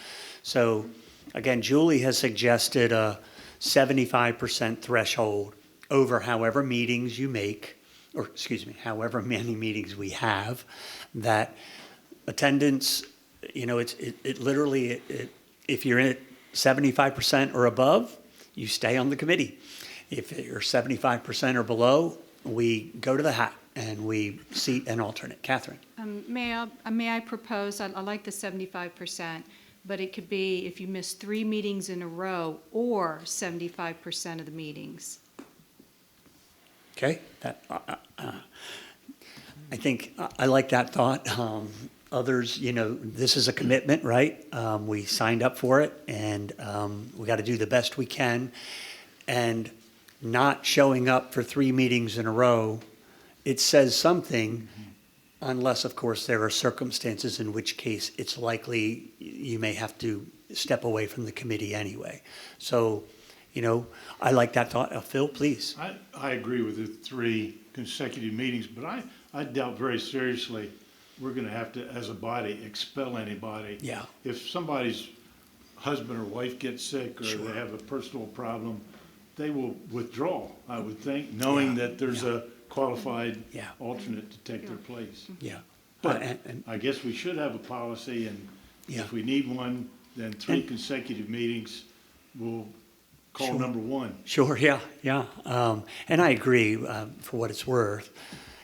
S1: So again, Julie has suggested a 75% threshold over however meetings you make, or excuse me, however many meetings we have, that attendance, you know, it literally, if you're at 75% or above, you stay on the committee. If you're 75% or below, we go to the hat and we seat an alternate. Catherine?
S12: May I propose, I like the 75%, but it could be if you miss 3 meetings in a row or 75% of the meetings.
S1: Okay, that, I think, I like that thought. Others, you know, this is a commitment, right? We signed up for it, and we got to do the best we can. And not showing up for 3 meetings in a row, it says something, unless, of course, there are circumstances in which case it's likely you may have to step away from the committee anyway. So, you know, I like that thought. Phil, please.
S3: I agree with the 3 consecutive meetings, but I doubt very seriously we're gonna have to, as a body, expel anybody.
S1: Yeah.
S3: If somebody's husband or wife gets sick, or
S1: Sure.
S3: they have a personal problem, they will withdraw, I would think, knowing
S1: Yeah.
S3: that there's a qualified
S1: Yeah.
S3: alternate to take their place.
S1: Yeah.
S3: But
S1: And-
S3: I guess we should have a policy, and
S1: Yeah.
S3: if we need one, then 3
S1: And-
S3: consecutive meetings, we'll call
S1: Sure.
S3: number 1.
S1: Sure, yeah, yeah. And I agree, for what it's worth.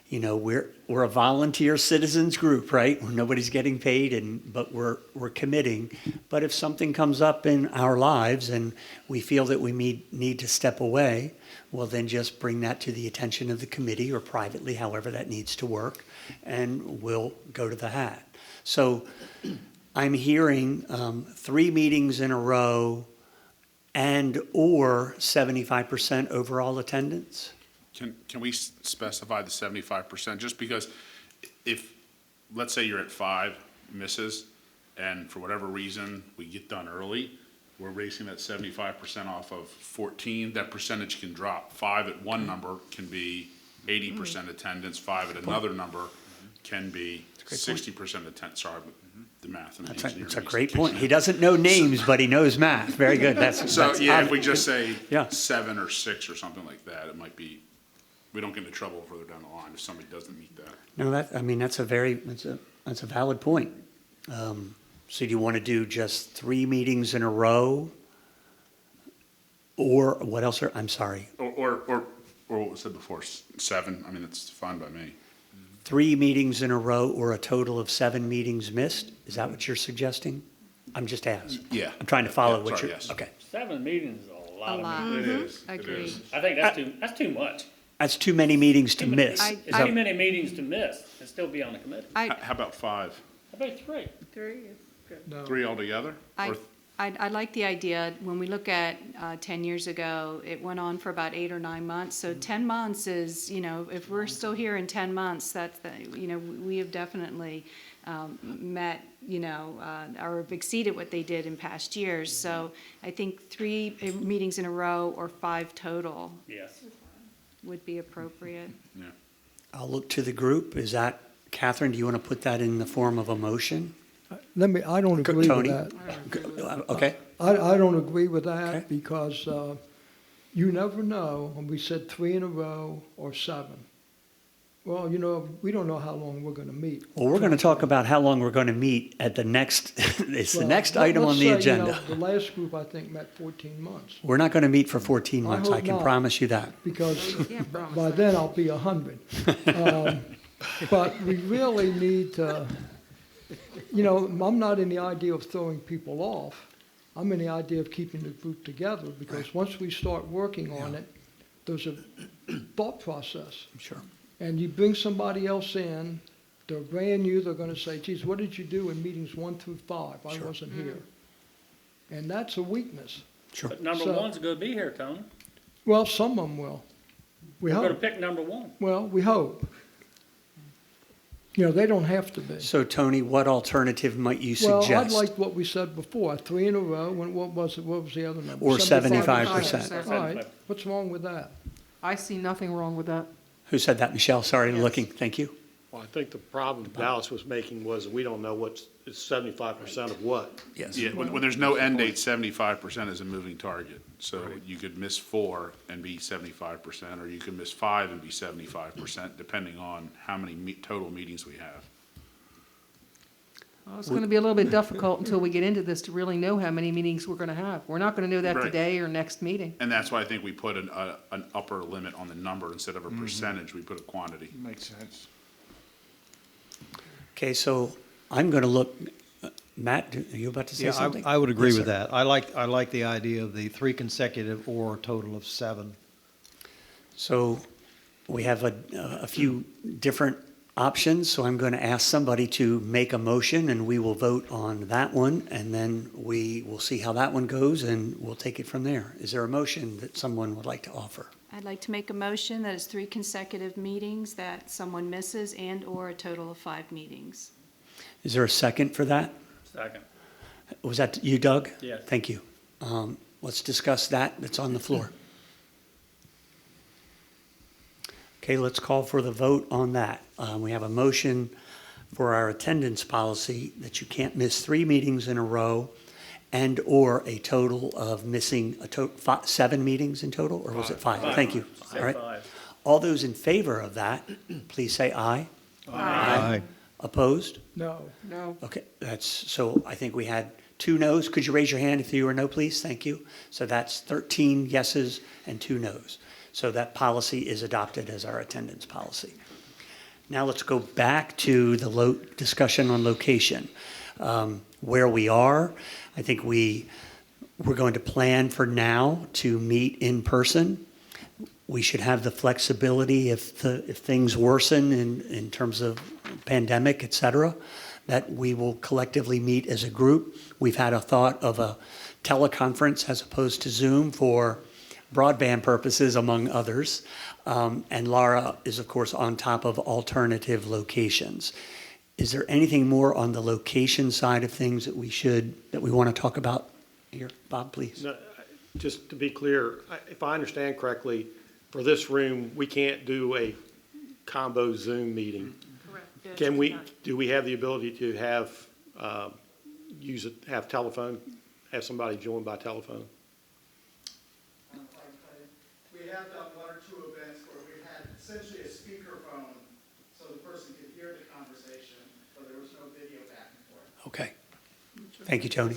S1: You know, we're a volunteer citizens group, right? Nobody's getting paid, but we're committing. But if something comes up in our lives and we feel that we need to step away, well, then just bring that to the attention of the committee or privately, however that needs to work, and we'll go to the hat. So I'm hearing 3 meetings in a row and/or 75% overall attendance?
S6: Can we specify the 75%? Just because if, let's say you're at 5 misses, and for whatever reason, we get done early, we're basing that 75% off of 14, that percentage can drop. 5 at one number can be 80% attendance, 5 at another number can be 60% attendance. Sorry, the math and the engineering.
S1: That's a great point. He doesn't know names, but he knows math. Very good.
S6: So, yeah, if we just say
S1: Yeah.
S6: 7 or 6 or something like that, it might be, we don't get into trouble further down the line if somebody doesn't meet that.
S1: No, that's a valid point. So do you want to do just 3 meetings in a row? Or what else I'm sorry.
S6: Or Or what was said before, 7? I mean, that's fine by me.
S1: 3 meetings in a row or a total of 7 meetings missed? Is that what you're suggesting? I'm just asking.
S6: Yeah.
S1: I'm trying to follow
S6: Yeah,
S1: what
S6: sorry,
S1: you're,
S6: yes.
S1: okay.
S16: 7 meetings is a lot
S12: A
S16: of
S12: lot.
S16: meetings.
S6: It is. It
S12: Agreed.
S6: is.
S16: I think that's too much.
S1: That's too many meetings to miss.
S12: I-
S1: Is
S16: It's
S1: that-
S16: too many meetings to miss and still be on the committee.
S6: How about 5?
S16: How about 3?
S10: Three is good.
S11: No.
S6: 3 altogether? Or
S12: I like the idea, when we look at 10 years ago, it went on for about 8 or 9 months. So 10 months is, if we're still here in 10 months, that's, we have definitely met, or have exceeded what they did in past years. So I think 3 meetings in a row or 5 total
S16: Yes.
S12: would be appropriate.
S6: Yeah.
S1: I'll look to the group. Is that, Catherine, do you want to put that in the form of a motion?
S11: I don't agree with
S1: Tony?
S11: that.
S1: Okay,
S11: I don't agree with that
S1: Okay.
S11: because you never know, when we said 3 in a row or 7. Well, we don't know how long we're going to meet.
S1: well, we're going to talk about how long we're going to meet at the next, it's the
S11: Well,
S1: next
S11: let-
S1: item
S11: let's
S1: on the
S11: say,
S1: agenda.
S11: The last group, I think, met 14 months.
S1: We're not going to meet for 14
S11: I
S1: months,
S11: hope
S1: I can
S11: not.
S1: promise you that.
S11: Because
S4: Can't promise
S11: by
S4: that.
S11: then I'll be 100. But we really need to, I'm not in the idea of throwing people off. I'm in the idea of keeping the group together, because once we start working on it, there's a thought process.
S1: Sure.
S11: And you bring somebody else in, they're brand new, they're gonna say, geez, what did you do in meetings 1 through 5? I
S1: Sure.
S11: wasn't here. And that's a weakness.
S1: Sure.
S16: But number
S11: So-
S16: 1's gonna be here, Tony.
S11: Well, some of them will. We
S16: We're gonna
S11: hope.
S16: pick number 1.
S11: Well, we hope. They don't have to be.
S1: So Tony, what alternative might you
S11: Well, I'd
S1: suggest?
S11: like what we said before, 3 in a row, and what was the other number?
S1: Or
S11: 75%.
S1: 75%.
S11: All right, what's wrong with that?
S4: I see nothing wrong with that.
S1: Who said that? Michelle, sorry,
S4: Yes.
S1: looking, thank you.
S2: Well, I think the problem Dallas was making was we don't know it's 75% of what.
S1: Yes.
S6: Yeah, when there's no end date, 75% is a moving target. So you could miss 4 and be 75%, or you could miss 5 and be 75%, depending on how many total meetings we have.
S4: Well, it's gonna be a little bit difficult until we get into this to really know how many meetings we're gonna have. We're not gonna know that
S6: Right.
S4: today or next meeting.
S6: And that's why I think we put an upper limit on the number. Instead of a percentage, we put a quantity.
S3: Makes sense.
S1: Okay, so I'm going to look, Matt, are you about to say
S9: Yeah,
S1: something?
S9: I would agree
S1: Yes,
S9: with
S1: sir.
S9: that. I like the idea of the 3 consecutive or a total of 7.
S1: So we have a few different options, so I'm going to ask somebody to make a motion, and we will vote on that one, and then we will see how that one goes, and we'll take it from there. Is there a motion that someone would like to offer?
S12: I'd like to make a motion that it's 3 consecutive meetings that someone misses and/or a total of 5 meetings.
S1: Is there a second for that?
S16: Second.
S1: Was that you, Doug?
S16: Yes.
S1: Thank you. Let's discuss that. That's on the floor. Okay, let's call for the vote on that. We have a motion for our attendance policy that you can't miss 3 meetings in a row and/or a total of missing 7 meetings in total, or was it 5? Thank you.
S16: Say
S1: All right.
S16: 5.
S1: All those in favor of that, please say aye.
S9: Aye.
S1: Opposed?
S11: No.
S4: No.
S1: Okay, so I think we had 2 noes. Could you raise your hand if you were no, please? Thank you. So that's 13 yeses and 2 noes. So that policy is adopted as our attendance policy. Now let's go back to the discussion on location. Where we are, I think we're going to plan for now to meet in person. We should have the flexibility if things worsen in terms of pandemic, et cetera, that we will collectively meet as a group. We've had a thought of a teleconference as opposed to Zoom for broadband purposes, among others. And Laura is, of course, on top of alternative locations. Is there anything more on the location side of things that we want to talk about here? Bob, please.
S2: No, just to be clear, if I understand correctly, for this room, we can't do a combo Zoom meeting.
S8: Correct.
S2: Do we have the ability to have telephone, have somebody join by telephone?
S18: We have done 1 or 2 events where we had essentially a speakerphone so the person could hear the conversation, but there was no video back and forth.
S1: Okay. Thank you, Tony.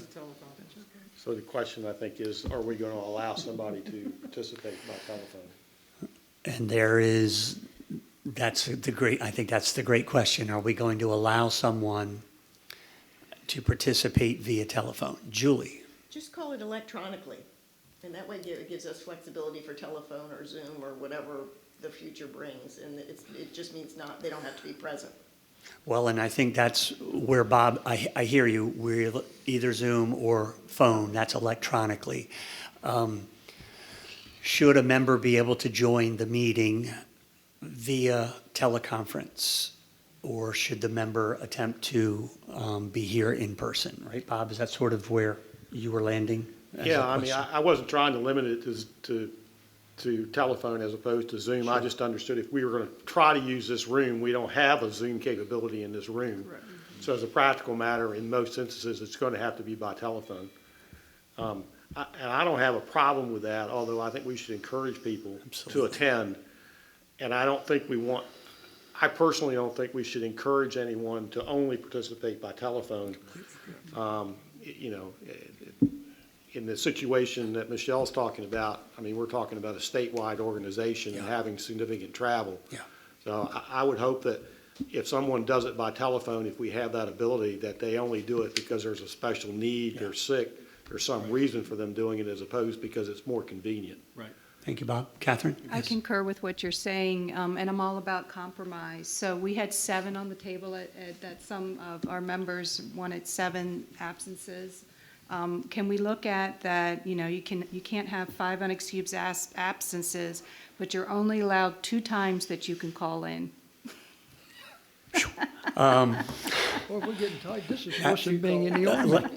S2: So the question, I think, is, are we going to allow somebody to participate by telephone?
S1: And I think that's the great question. Are we going to allow someone to participate via telephone? Julie?
S5: Just call it electronically, and that way it gives us flexibility for telephone or Zoom or whatever the future brings, and it just means they don't have to be present.
S1: Well, and I think that's where, Bob, I hear you, we're either Zoom or phone, that's electronically. Should a member be able to join the meeting via teleconference? Or should the member attempt to be here in person, right, Bob? Is that sort of where you were landing?
S2: Yeah, I mean, I wasn't trying to limit it to telephone as opposed to Zoom. I just understood if we were going to try to use this room, we don't have a Zoom capability in this room.
S4: Right.
S2: So as a practical matter, in most instances, it's going to have to be by telephone. And I don't have a problem with that, although I think we should encourage people to attend. And I personally don't think we should encourage anyone to only participate by telephone. In the situation that Michelle's talking about, I mean, we're talking about a statewide organization and having significant travel.
S1: Yeah.
S2: So I would hope that if someone does it by telephone, if we have that ability, that they only do it because there's a special need, they're sick, there's some reason for them doing it as opposed because it's more convenient.
S17: Right.
S1: Thank you, Bob. Catherine?
S12: I concur with what you're saying, and I'm all about compromise. So we had 7 on the table that some of our members wanted 7 absences. Can we look at that, you can't have 5 unexcused absences, but you're only allowed 2 times that you can call in.
S11: Well, we're getting tight. This is worse than being in the army.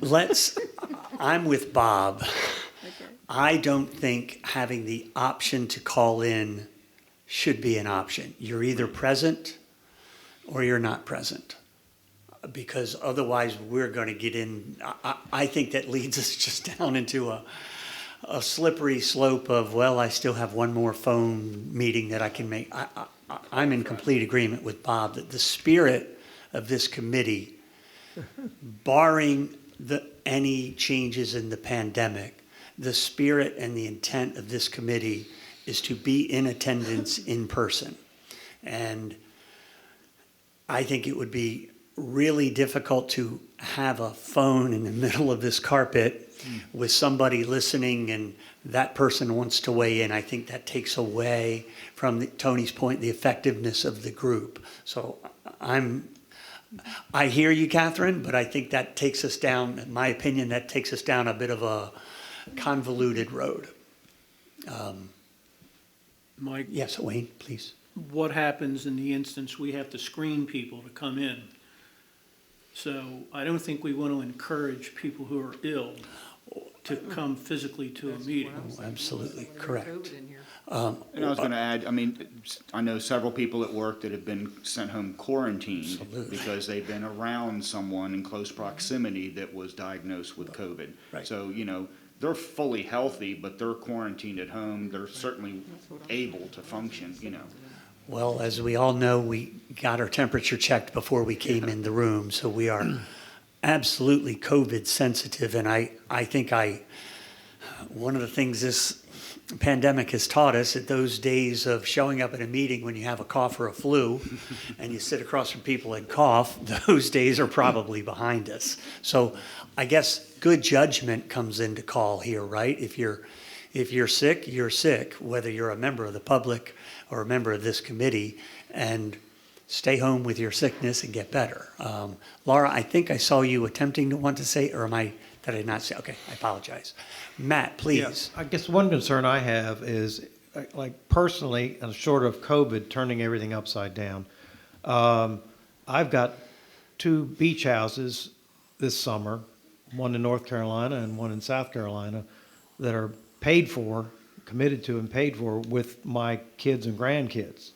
S1: I'm with Bob.
S10: Okay.
S1: I don't think having the option to call in should be an option. You're either present or you're not present. Because otherwise we're going to get in, I think that leads us just down into a slippery slope of, well, I still have one more phone meeting that I can make. I'm in complete agreement with Bob that the spirit of this committee, barring any changes in the pandemic, the spirit and the intent of this committee is to be in attendance in person. And I think it would be really difficult to have a phone in the middle of this carpet with somebody listening and that person wants to weigh in. I think that takes away from Tony's point, the effectiveness of the group. So I hear you, Catherine, but I think that takes us down, in my opinion, that takes us down a bit of a convoluted road.
S17: Mike?
S1: Yes, Wayne, please.
S17: What happens in the instance we have to screen people to come in? So I don't think we want to encourage people who are ill to come physically to a meeting.
S1: Absolutely correct.
S7: And I was going to add, I mean, I know several people at work that have been sent home quarantined because they've been around someone in close proximity that was diagnosed with COVID.
S1: Right.
S7: So, they're fully healthy, but they're quarantined at home. They're certainly able to function,
S1: Well, as we all know, we got our temperature checked before we came in the room, so we are absolutely COVID sensitive. And I think one of the things this pandemic has taught us that those days of showing up at a meeting when you have a cough or a flu and you sit across from people and cough, those days are probably behind us. So I guess good judgment comes into call here, right? If you're sick, you're sick, whether you're a member of the public or a member of this committee, and stay home with your sickness and get better. Laura, I think I saw you attempting to want to say, or did I not say? Okay, I apologize. Matt, please.
S9: Yeah, I guess one concern I have is, like personally, short of COVID turning everything upside down, I've got 2 beach houses this summer, one in North Carolina and one in South Carolina, that are paid for, committed to and paid for with my kids and grandkids.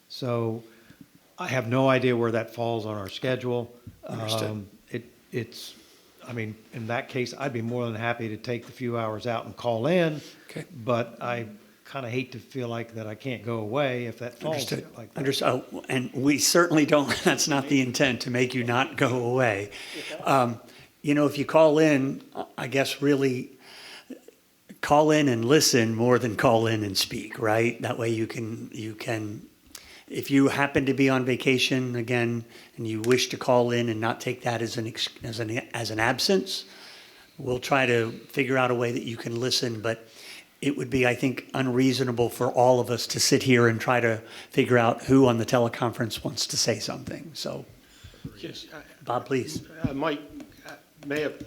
S9: So I have no idea where that falls on our schedule.
S1: Understood.
S9: In that case, I'd be more than happy to take the few hours out and call in.
S1: Okay.
S9: But I kind of hate to feel like that I can't go away if that falls
S1: Understood.
S9: like that.
S1: Understood. Oh, and we certainly don't, that's not the intent, to make you not go away. If you call in, I guess really call in and listen more than call in and speak, right? That way you can, if you happen to be on vacation again and you wish to call in and not take that as an absence, we'll try to figure out a way that you can listen, but it would be, I think, unreasonable for all of us to sit here and try to figure out who on the teleconference wants to say something. So,
S2: Yes,
S1: Bob, please.
S2: Mike may have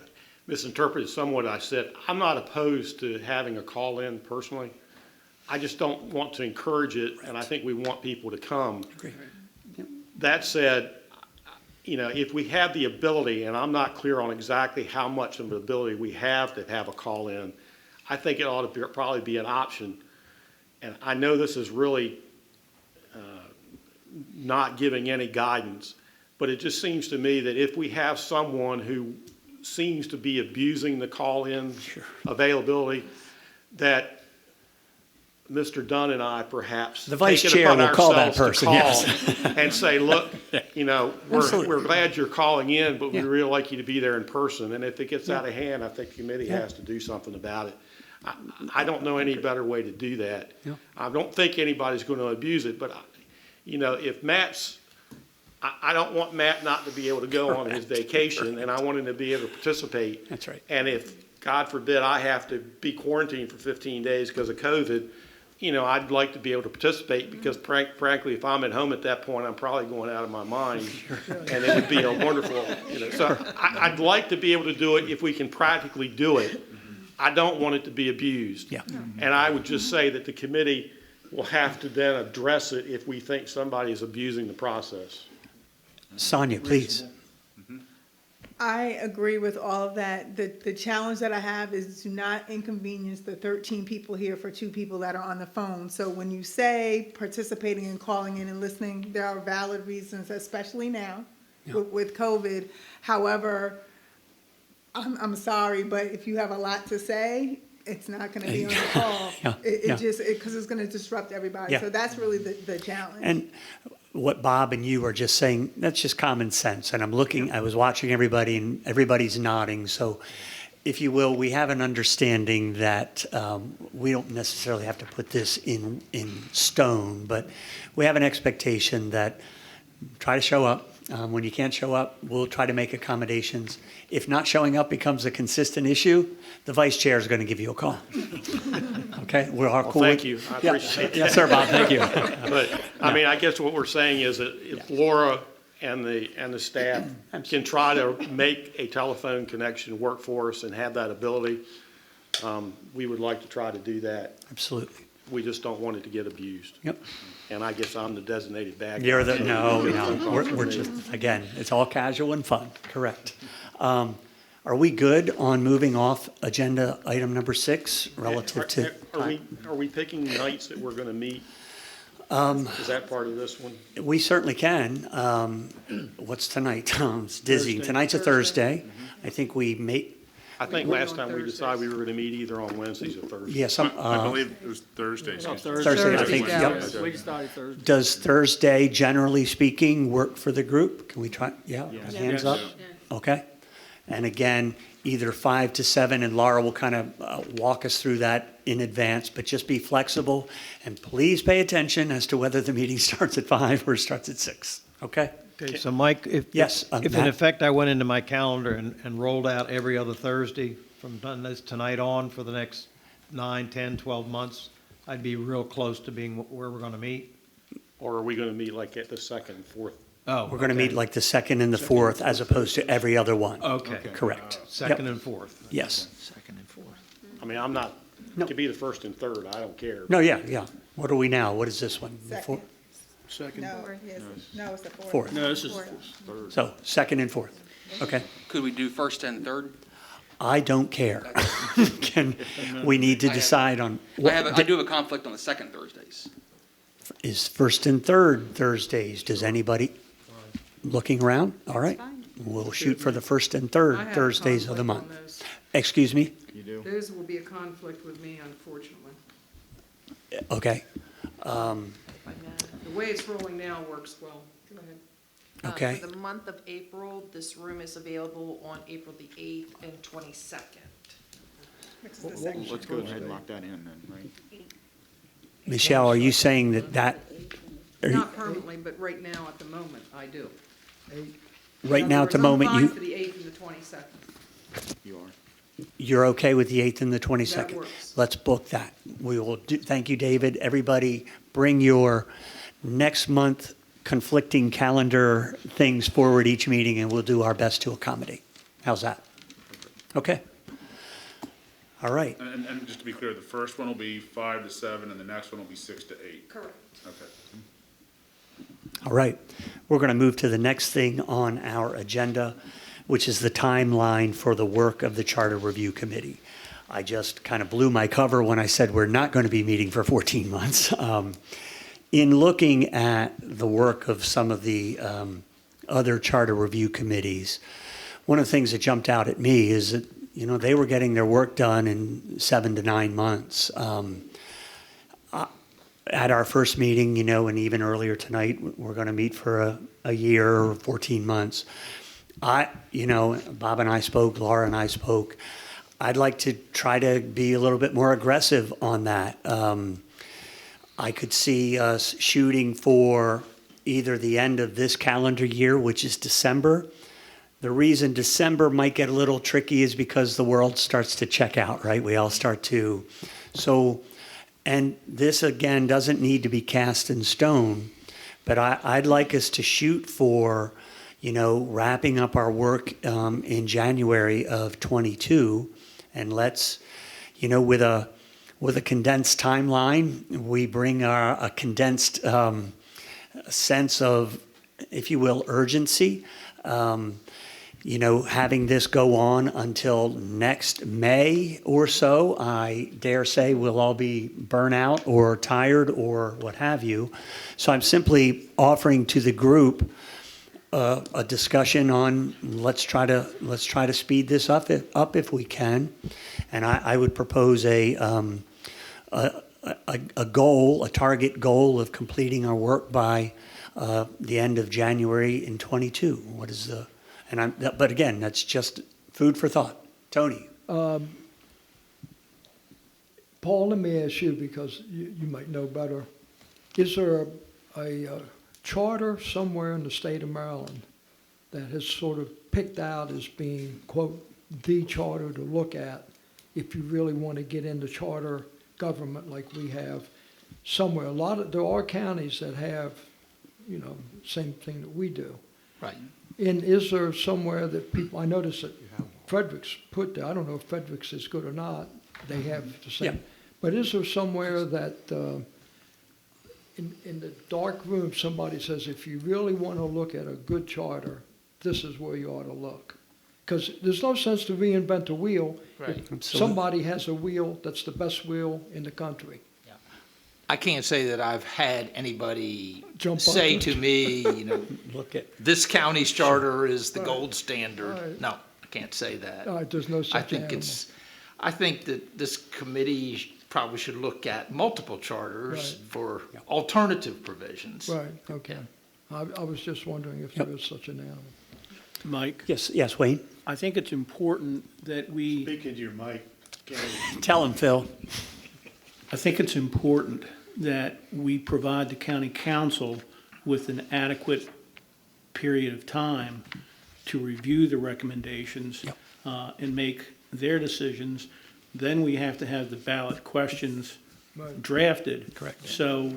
S2: misinterpreted somewhat I said. I'm not opposed to having a call-in personally. I just don't want to encourage it, and I think we want people to come.
S1: Agree.
S2: That said, you know, if we have the ability, and I'm not clear on exactly how much of an ability we have to have a call-in, I think it ought to probably be an option. And I know this is really not giving any guidance, but it just seems to me that if we have someone who seems to be abusing the call-in availability, that Mr. Dunn and I perhaps
S1: The vice
S2: take it
S1: chair
S2: upon
S1: will call that
S2: ourselves to
S1: person, yes.
S2: call and say, look, you know,
S1: Absolutely.
S2: we're glad you're calling in, but we'd
S1: Yeah.
S2: really like you to be there in person. And if it gets
S1: Yeah.
S2: out of hand, I think the committee
S1: Yeah.
S2: has to do something about it. I don't know any better way to do that.
S1: Yeah.
S2: I don't think anybody's going to abuse it, but, you know, if Matt's, I don't want Matt not to be able to go on his vacation, and I want him to be able to participate.
S1: That's right.
S2: And if, God forbid, I have to be quarantined for 15 days because of COVID, you know, I'd like to be able to participate because frankly, if I'm at home at that point, I'm probably going out of my mind. And it would be a wonderful, you know, so I'd like to be able to do it if we can practically do it. I don't want it to be abused.
S1: Yeah.
S2: And I would just say that the committee will have to then address it if we think somebody is abusing the process.
S1: Sonia, please.
S19: I agree with all of that. The challenge that I have is to not inconvenience the 13 people here for 2 people that are on the phone. So when you say participating and calling in and listening, there are valid reasons, especially now with COVID. However, I'm sorry, but if you have a lot to say, it's not going to be on the call. Because it's going to disrupt everybody.
S1: Yeah.
S19: So that's really the challenge.
S1: And what Bob and you are just saying, that's just common sense. And I was watching everybody and everybody's nodding. So if you will, we have an understanding that we don't necessarily have to put this in stone, but we have an expectation that try to show up. When you can't show up, we'll try to make accommodations. If not showing up becomes a consistent issue, the vice chair is going to give you a call. Okay? We're all cool.
S2: Thank you. I appreciate that.
S1: Yes, sir, Bob. Thank you.
S2: But, I mean, I guess what we're saying is that if Laura and the staff can try to make a telephone connection work for us and have that ability, we would like to try to do that.
S1: Absolutely.
S2: We just don't want it to get abused.
S1: Yep.
S2: And I guess I'm the designated bad guy.
S1: You're the,
S2: so
S1: no,
S2: it's
S1: no,
S2: no
S1: we're
S2: problem for me.
S1: just, again, it's all casual and fun, correct. Are we good on moving off agenda item number 6 relative to?
S2: Are we picking nights that we're going to meet? Is that part of this one?
S1: We certainly can. What's tonight? It's dizzying.
S2: Thursday.
S1: Tonight's a Thursday. I think we
S2: I think last time we decided we were going to meet either on Wednesdays or Thursdays.
S1: yes,
S6: I believe it was Thursdays.
S1: Thursday, I think, yep.
S16: We decided Thursday.
S1: Does Thursday, generally speaking, work for the group? Can we try? Yeah, hands up? Okay. And again, either 5 to 7, and Laura will kind of walk us through that in advance, but just be flexible. And please pay attention as to whether the meeting starts at 5 or starts at 6, okay?
S9: Okay, so Mike, if in
S1: Matt.
S9: effect I went into my calendar and rolled out every other Thursday from tonight on for the next 9, 10, 12 months, I'd be real close to being where we're going to meet.
S2: Or are we going to meet like at the second and fourth?
S9: Oh,
S1: We're going to meet like the 2nd and the 4th as opposed to every other one.
S9: Okay.
S1: Correct.
S9: Second
S1: Yep.
S9: and fourth.
S1: Yes.
S14: Second and fourth.
S2: I mean, I'm not,
S1: No.
S2: it could be the first and third, I don't care.
S1: No, yeah. What are we now? What is this one? The
S19: Second.
S2: Second.
S19: No, it's the fourth.
S1: Fourth.
S16: No, this is
S19: Fourth.
S1: So 2nd and 4th. Okay.
S20: Could we do first and third?
S1: I don't care. We need to decide on.
S20: I do have a conflict on the second Thursdays.
S1: Is first and third Thursdays. Does anybody looking around? All right. We'll shoot for the first and
S4: I
S1: third
S4: have a
S1: Thursdays of the
S4: conflict
S1: month.
S4: on those.
S1: Excuse me?
S4: Those will be a conflict with me, unfortunately.
S1: Okay.
S8: The way it's rolling now works well. Go ahead.
S1: Okay.
S8: For the month of April, this room is available on April the 8th and 22nd.
S19: which is the second.
S7: Let's go ahead and lock that in then, right?
S1: Michelle, are you saying that, are you-
S4: Not permanently, but right now, at the moment, I do.
S1: right now at the
S4: In other
S1: moment,
S4: words, I'm
S1: you,
S4: fine for the 8th and the 22nd.
S7: You are.
S1: you're okay with the 8th and the 22nd?
S4: That works.
S1: Let's book that. We will do, thank you, David. Everybody, bring your next month conflicting calendar things forward each meeting, and we'll do our best to accommodate. How's that? Okay. All right.
S6: And just to be clear, the first one will be 5 to 7, and the next one will be 6 to 8.
S8: Correct.
S6: Okay.
S1: All right. We're going to move to the next thing on our agenda, which is the timeline for the work of the Charter Review Committee. I just kind of blew my cover when I said we're not going to be meeting for 14 months. In looking at the work of some of the other Charter Review Committees, one of the things that jumped out at me is that, you know, they were getting their work done in 7 to 9 months. At our first meeting, you know, and even earlier tonight, we're going to meet for a year or 14 months. You know, Bob and I spoke, Laura and I spoke. I'd like to try to be a little bit more aggressive on that. I could see us shooting for either the end of this calendar year, which is December. The reason December might get a little tricky is because the world starts to check out, right? We all start to, and this again doesn't need to be cast in stone, but I'd like us to shoot for, you know, wrapping up our work in January of 22, and let's, you know, with a condensed timeline, we bring a condensed sense of, if you will, urgency. You know, having this go on until next May or so, I dare say we'll all be burnout or tired or what have you. So I'm simply offering to the group a discussion on let's try to speed this up if we can, and I would propose a goal, a target goal of completing our work by the end of January in 22. What is the but again, that's just food for thought. Tony.
S11: Paul, let me ask you, because you might know better. Is there a charter somewhere in the state of Maryland that has sort of picked out as being, quote, the charter to look at if you really want to get into charter government like we have somewhere? There are counties that have, you know, same thing that we do.
S20: Right.
S11: And is there somewhere that people, I noticed that Frederick's put there, I don't know if Frederick's is good or not, they have the same.
S1: Yeah.
S11: But is there somewhere that in the dark room, somebody says, if you really want to look at a good charter, this is where you ought to look? Because there's no sense to reinvent the wheel.
S20: Right.
S11: If somebody has a wheel that's the best wheel in the country.
S21: I can't say that I've had anybody
S11: Jump
S21: say
S11: on
S21: to me, you know,
S1: look at
S21: this county's charter is the
S11: Right.
S21: gold standard.
S11: Right.
S21: No, I can't say that.
S11: All right, there's no such animal.
S21: I think that this committee probably should look at multiple charters
S11: Right.
S21: for alternative provisions.
S11: Right, okay. I was just wondering if there was such an animal.
S17: Mike,
S1: Yes, Wayne.
S17: I think it's important that we,
S3: Speak into your mic, Gary.
S1: Tell him, Phil.
S17: I think it's important that we provide the county council with an adequate period of time to review the recommendations and make their decisions. Then we have to have the ballot questions
S11: Right.
S17: drafted.
S1: Correct.
S17: So,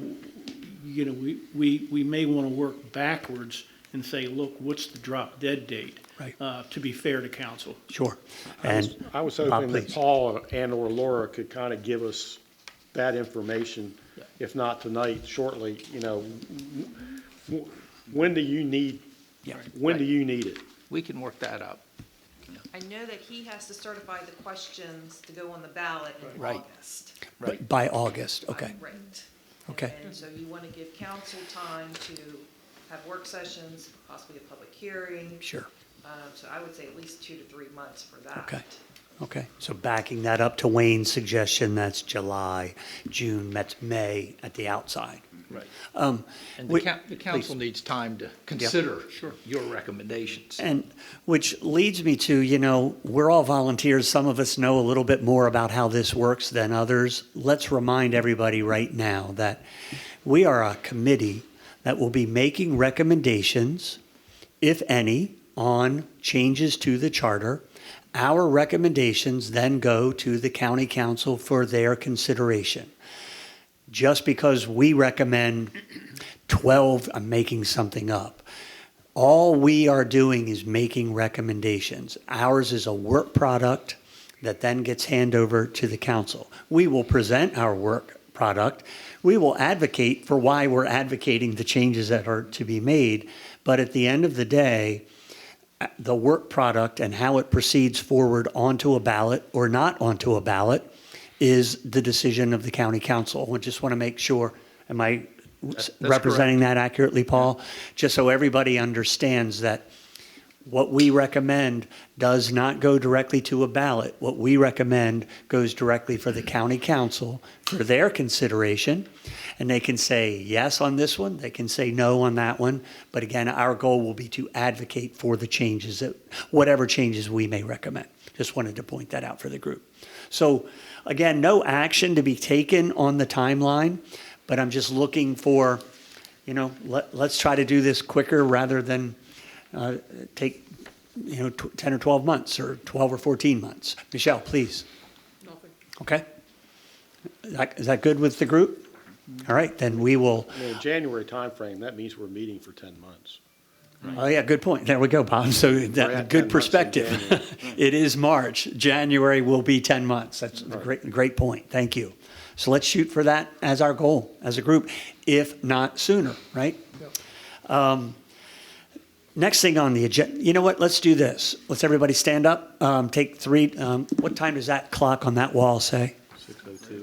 S17: you know, we may want to work backwards and say, look, what's the drop dead date?
S1: Right.
S17: To be fair to council.
S1: Sure. And
S2: I was
S1: Bob,
S2: hoping that
S1: please.
S2: Paul and/or Laura could kind of give us that information, if not tonight, shortly, you know, when do you need, when do you need it?
S21: We can work that up.
S8: I know that he has to certify the questions to go on the ballot in
S1: Right.
S8: August.
S1: By August, okay.
S8: Right.
S1: Okay.
S8: And so you want to give council time to have work sessions, possibly a public hearing.
S1: Sure.
S8: So I would say at least 2 to 3 months for that.
S1: Okay. Okay. So backing that up to Wayne's suggestion, that's July, June, that's May at the outside.
S21: Right.
S1: Um,
S21: And
S1: we-
S21: the council needs time to consider your recommendations.
S1: And which leads me to, we're all volunteers. Some of us know a little bit more about how this works than others. Let's remind everybody right now that we are a committee that will be making recommendations, if any, on changes to the charter. Our recommendations then go to the county council for their consideration. Just because we recommend 12, I'm making something up. All we are doing is making recommendations. Ours is a work product that then gets handed over to the council. We will present our work product. We will advocate for why we're advocating the changes that are to be made. But at the end of the day, the work product and how it proceeds forward onto a ballot or not onto a ballot is the decision of the county council. I just want to make sure, am I representing that accurately, Paul? Just so everybody understands that what we recommend does not go directly to a ballot. What we recommend goes directly for the county council for their consideration. And they can say yes on this one, they can say no on that one. But again, our goal will be to advocate for the changes, whatever changes we may recommend. Just wanted to point that out for the group. So again, no action to be taken on the timeline, but I'm just looking for, let's try to do this quicker rather than take, 10 or 12 months or 12 or 14 months. Michelle, please.
S4: Nothing.
S1: Okay. Is that good with the group? All right, then we will.
S2: In the January timeframe, that means we're meeting for 10 months.
S1: Oh, yeah, good point. There we go, Bob. So
S2: We're
S1: that
S2: at 10
S1: good
S2: months in
S1: perspective.
S2: January.
S1: It is March. January will be 10 months. That's a great point. Thank you. So let's shoot for that as our goal as a group, if not sooner, right? Next thing on the agenda, you know what? Let's do this. Let's everybody stand up, take 3. What time does that clock on that wall say?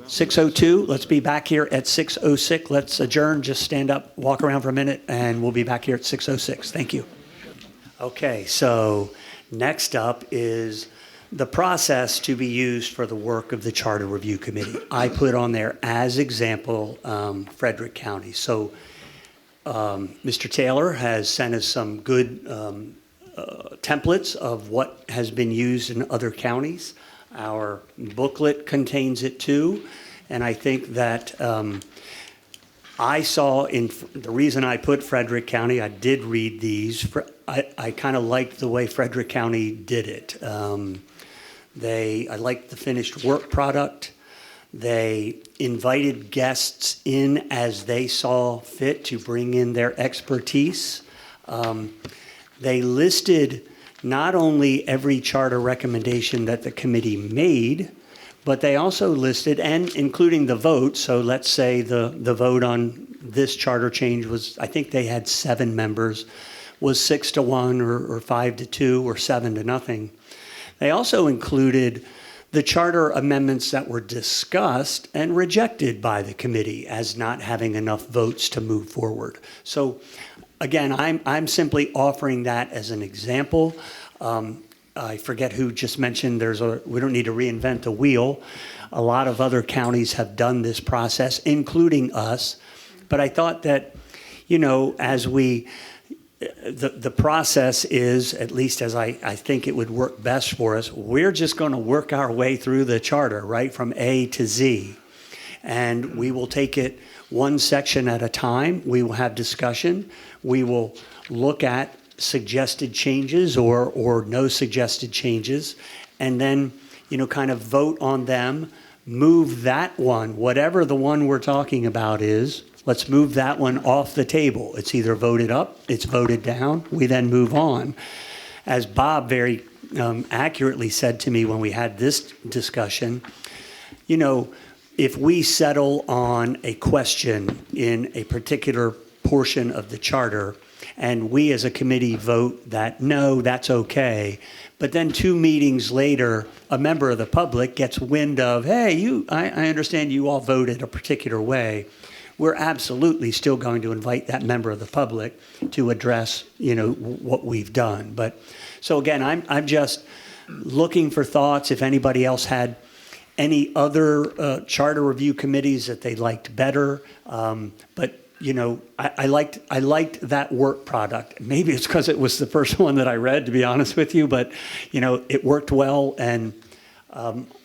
S1: 6:02. Let's be back here at 6:06. Let's adjourn. Just stand up, walk around for a minute, and we'll be back here at 6:06. Thank you. Okay, so next up is the process to be used for the work of the Charter Review Committee. I put on there as example Frederick County. So Mr. Taylor has sent us some good templates of what has been used in other counties. Our booklet contains it too, and I think that I saw the reason I put Frederick County, I did read these. I kind of liked the way Frederick County did it. I liked the finished work product. They invited guests in as they saw fit to bring in their expertise. They listed not only every charter recommendation that the committee made, but they also listed, and including the vote, so let's say the vote on this charter change was, I think they had 7 members, was 6-1 or 5-2 or 7-0. They also included the charter amendments that were discussed and rejected by the committee as not having enough votes to move forward. So again, I'm simply offering that as an example. I forget who just mentioned we don't need to reinvent the wheel. A lot of other counties have done this process, including us. But I thought that, as the process is, at least as I think it would work best for us, we're just going to work our way through the charter, right, from A to Z. And we will take it one section at a time. We will have discussion. We will look at suggested changes or no suggested changes, and then, kind of vote on them, move that one, whatever the one we're talking about is, let's move that one off the table. It's either voted up, it's voted down, we then move on. As Bob very accurately said to me when we had this discussion, if we settle on a question in a particular portion of the charter, and we as a committee vote that, no, that's okay, but then 2 meetings later, a member of the public gets wind of, hey, I understand you all voted a particular way, we're absolutely still going to invite that member of the public to address, what we've done. But so again, I'm just looking for thoughts. If anybody else had any other charter review committees that they liked better, but I liked that work product. Maybe it's because it was the first one that I read, to be honest with you, but, it worked well. And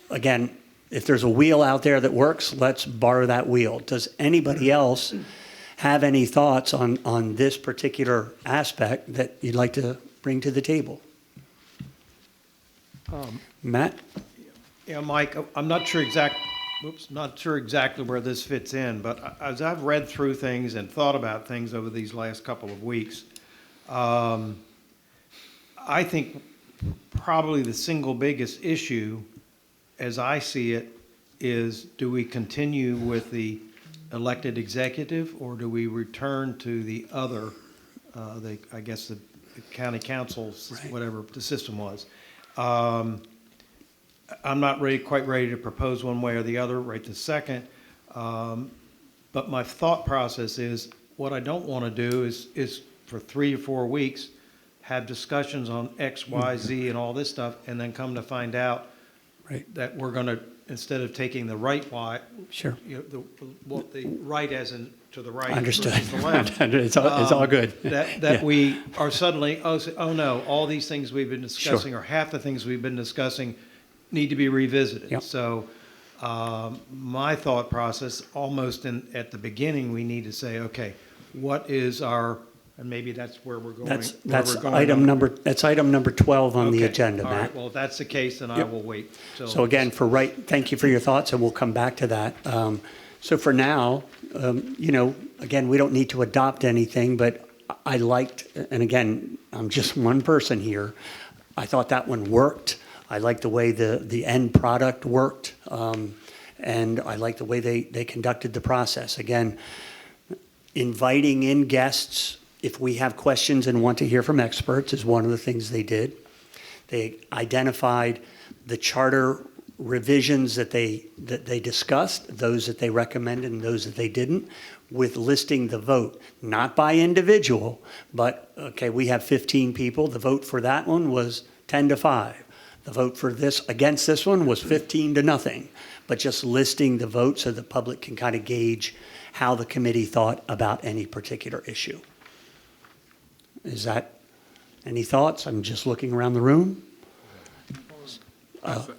S1: again, if there's a wheel out there that works, let's borrow that wheel. Does anybody else have any thoughts on this particular aspect that you'd like to bring to the table? Matt?
S9: Yeah, Mike, I'm not sure exactly where this fits in, but as I've read through things and thought about things over these last couple of weeks, I think probably the single biggest issue, as I see it, is do we continue with the elected executive, or do we return to the other, I guess the county council, whatever the system was. I'm not quite ready to propose one way or the other right this second. But my thought process is, what I don't want to do is for 3 or 4 weeks, have discussions on X, Y, Z and all this stuff, and then come to find out that we're going to, instead of taking the right Y, the right as in to the right
S1: Understood.
S9: versus the left.
S1: It's all good.
S9: That we are suddenly, oh no, all these things we've been discussing, or half the things we've been discussing, need to be revisited.
S1: Yep.
S9: So my thought process, almost at the beginning, we need to say, okay, what is our, and maybe that's where we're going.
S1: That's item number 12 on the agenda,
S9: All
S1: Matt.
S9: right, well, if that's the case, then I
S1: Yep.
S9: will wait.
S1: So again, thank you for your thoughts, and we'll come back to that. So for now, again, we don't need to adopt anything, but I liked, and again, I'm just one person here, I thought that one worked. I liked the way the end product worked, and I liked the way they conducted the process. Again, inviting in guests, if we have questions and want to hear from experts, is one of the things they did. They identified the charter revisions that they discussed, those that they recommended and those that they didn't, with listing the vote, not by individual, but, okay, we have 15 people. The vote for that one was 10-5. The vote for this, against this one, was 15-0, but just listing the vote so the public can kind of gauge how the committee thought about any particular issue. Is that, any thoughts? I'm just looking around the room.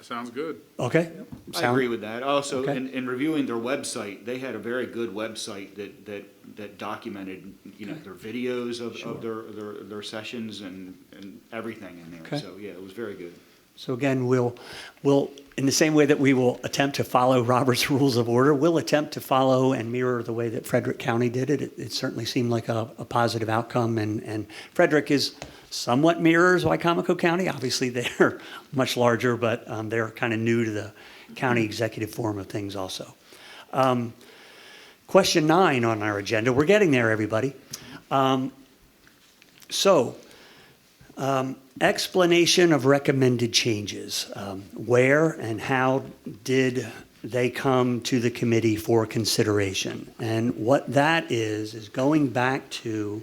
S6: Sounds good.
S1: Okay.
S7: I agree with that. Also,
S1: Okay.
S7: in reviewing their website, they had a very good website that documented, their videos of their sessions and everything in there.
S1: Okay.
S7: So, yeah, it was very good.
S1: So again, we'll, in the same way that we will attempt to follow Robert's Rules of Order, we'll attempt to follow and mirror the way that Frederick County did it. It certainly seemed like a positive outcome, and Frederick somewhat mirrors Wicomico County. Obviously, they're much larger, but they're kind of new to the county executive form of things also. Question 9 on our agenda. We're getting there, everybody. Explanation of recommended changes. Where and how did they come to the committee for consideration? And what that is going back to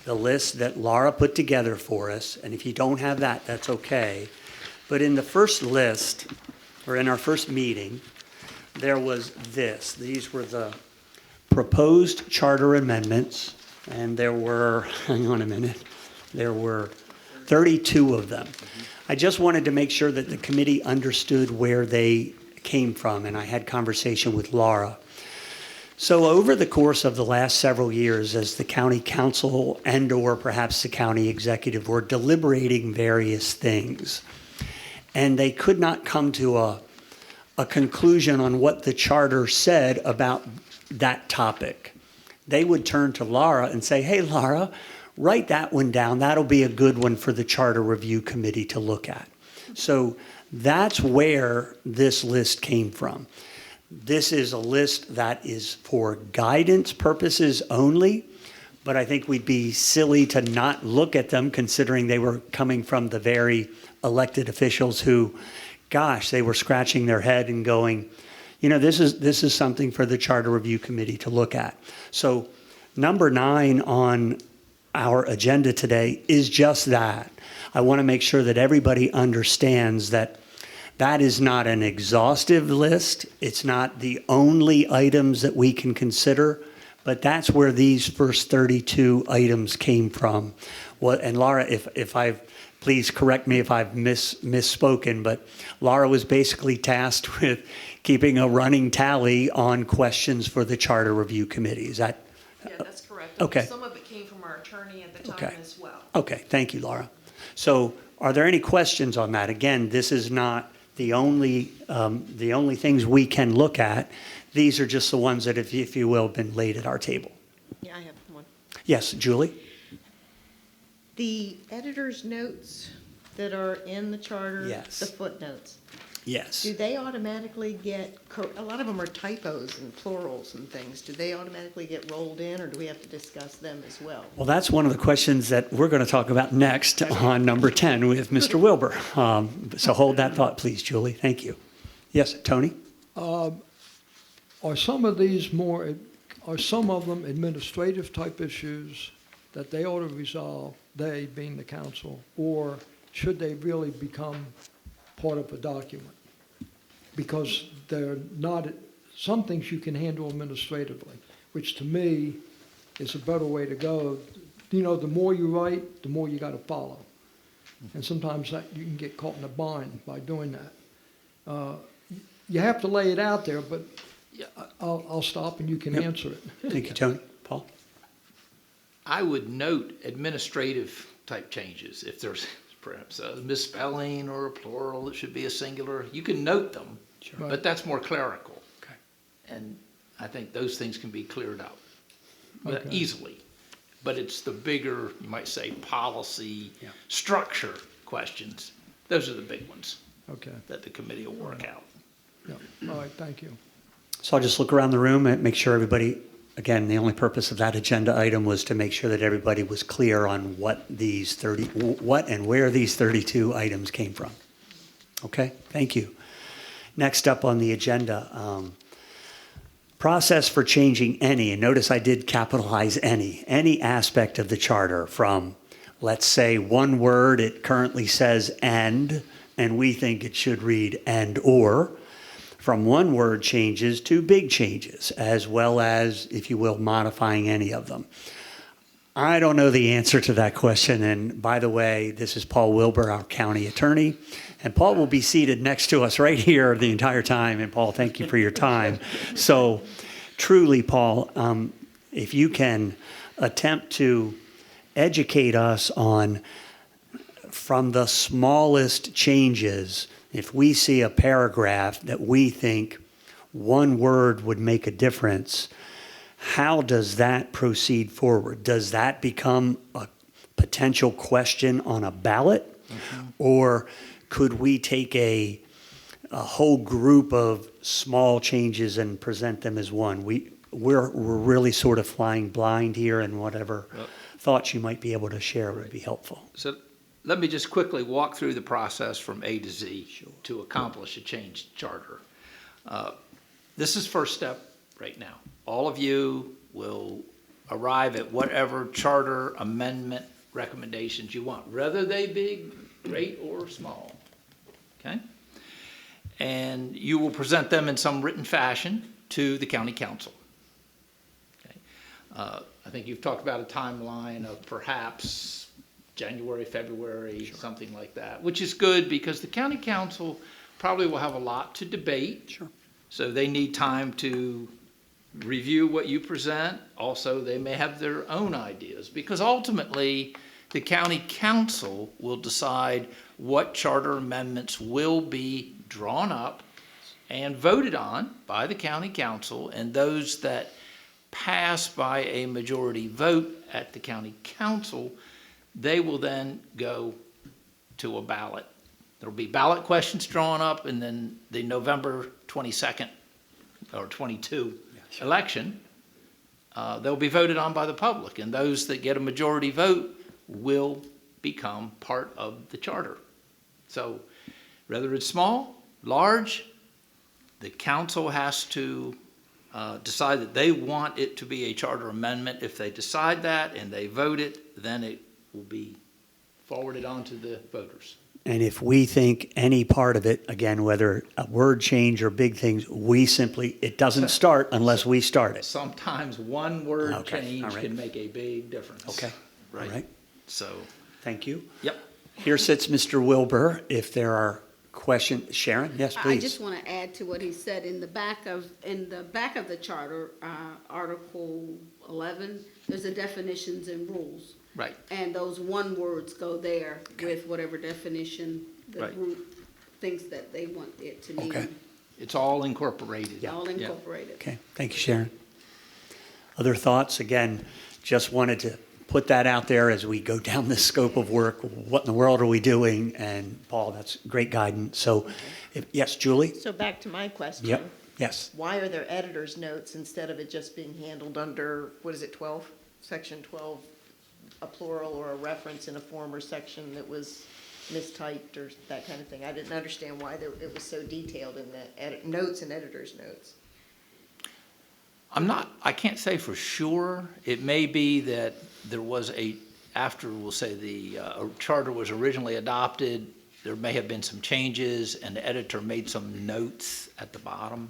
S1: the list that Laura put together for us. And if you don't have that, that's okay. But in the first list, or in our first meeting, there was this. These were the proposed charter amendments, and there were, hang on a minute, there were 32 of them. I just wanted to make sure that the committee understood where they came from, and I had conversation with Laura. So over the course of the last several years, as the county council and or perhaps the county executive were deliberating various things, and they could not come to a conclusion on what the charter said about that topic, they would turn to Laura and say, hey, Laura, write that one down. That'll be a good one for the Charter Review Committee to look at. So that's where this list came from. This is a list that is for guidance purposes only, but I think we'd be silly to not look at them considering they were coming from the very elected officials who, gosh, they were scratching their head and going, this is something for the Charter Review Committee to look at. So number 9 on our agenda today is just that. I want to make sure that everybody understands that that is not an exhaustive list. It's not the only items that we can consider, but that's where these first 32 items came from. And Laura, please correct me if I've misspoken, but Laura was basically tasked with keeping a running tally on questions for the Charter Review Committee. Is that?
S8: Yeah, that's correct.
S1: Okay.
S8: Some of it came from our attorney at the
S1: Okay.
S8: time as well.
S1: Okay, thank you, Laura. So are there any questions on that? Again, this is not the only things we can look at. These are just the ones that, if you will, have been laid at our table.
S5: Yeah, I have one.
S1: Yes, Julie?
S5: The editor's notes that are in the charter,
S1: Yes.
S5: the footnotes,
S1: Yes.
S5: do they automatically get, a lot of them are typos and plurals and things. Do they automatically get rolled in, or do we have to discuss them as well?
S1: Well, that's one of the questions that we're going to talk about next on number 10 with Mr. Wilbur. So hold that thought, please, Julie. Thank you. Yes, Tony?
S11: Are some of these are some of them administrative type issues that they ought to resolve, they being the council, or should they really become part of a document? Because they're not, some things you can handle administratively, which to me is a better way to go. You know, the more you write, the more you got to follow. And sometimes you can get caught in a bind by doing that. You have to lay it out there, but I'll stop and you can answer it.
S1: Thank you, Tony. Paul?
S21: I would note administrative type changes. If there's perhaps a misspelling or a plural that should be a singular, you can note them, but that's more clerical.
S1: Okay.
S21: And I think those things can be cleared up
S11: Okay.
S21: easily. But it's the bigger, you might say, policy, structure questions. Those are the big ones
S11: Okay.
S21: that the committee will work out.
S11: Yeah. All right, thank you.
S1: So I'll just look around the room and make sure everybody, again, the only purpose of that agenda item was to make sure that everybody was clear on what and where these 32 items came from. Okay, thank you. Next up on the agenda, process for changing any, and notice I did capitalize any aspect of the charter from, let's say, one word, it currently says and we think it should read and or, from one word changes to big changes, as well as, if you will, modifying any of them. I don't know the answer to that question, and by the way, this is Paul Wilbur, our county attorney, and Paul will be seated next to us right here the entire time, and Paul, thank you for your time. So truly, Paul, if you can attempt to educate us on, from the smallest changes, if we see a paragraph that we think one word would make a difference, how does that proceed forward? Does that become a potential question on a ballot? Mm-hmm. Or could we take a whole group of small changes and present them as one? We're really sort of flying blind here, and whatever thoughts you might be able to share would be helpful.
S21: So let me just quickly walk through the process from A to Z to accomplish a changed charter. This is first step right now. All of you will arrive at whatever charter amendment recommendations you want, whether they be great or small, okay? And you will present them in some written fashion to the county council. Okay? I think you've talked about a timeline of perhaps January, February, something like that, which is good because the county council probably will have a lot to debate.
S1: Sure.
S21: So they need time to review what you present. Also, they may have their own ideas because ultimately the county council will decide what charter amendments will be drawn up and voted on by the county council, and those that pass by a majority vote at the county council, they will then go to a ballot. There'll be ballot questions drawn up, and then the November 22nd or 22 election, they'll be voted on by the public, and those that get a majority vote will become part of the charter. So whether it's small, large, the council has to decide that they want it to be a charter amendment. If they decide that and they vote it, then it will be forwarded on to the voters.
S1: And if we think any part of it, again, whether a word change or big things, we simply, it doesn't start unless we start it.
S21: Sometimes one word
S1: Okay, all
S21: change
S1: right.
S21: can make a big difference.
S1: Okay, all right.
S21: So,
S1: Thank you.
S21: yep.
S1: Here sits Mr. Wilbur. If there are questions, Sharon, yes,
S10: I
S1: please.
S10: just want to add to what he said. In the back of the charter, Article 11, there's the definitions and rules.
S21: Right.
S10: And those one words go there with whatever definition the
S21: Right.
S10: group thinks that they want it to mean.
S1: Okay.
S21: It's all incorporated.
S10: All incorporated.
S1: Okay, thank you, Sharon. Other thoughts? Again, just wanted to put that out there as we go down this scope of work. What in the world are we doing? And Paul, that's great guidance. So, yes, Julie?
S5: So back to my question.
S1: Yep, yes.
S5: Why are there editor's notes instead of it just being handled under, what is it, 12? Section 12, a plural or a reference in a former section that was mistyped or that kind of thing? I didn't understand why it was so detailed in the notes and editor's notes.
S21: I can't say for sure. It may be that there was after, we'll say, the charter was originally adopted, there may have been some changes, and the editor made some notes at the bottom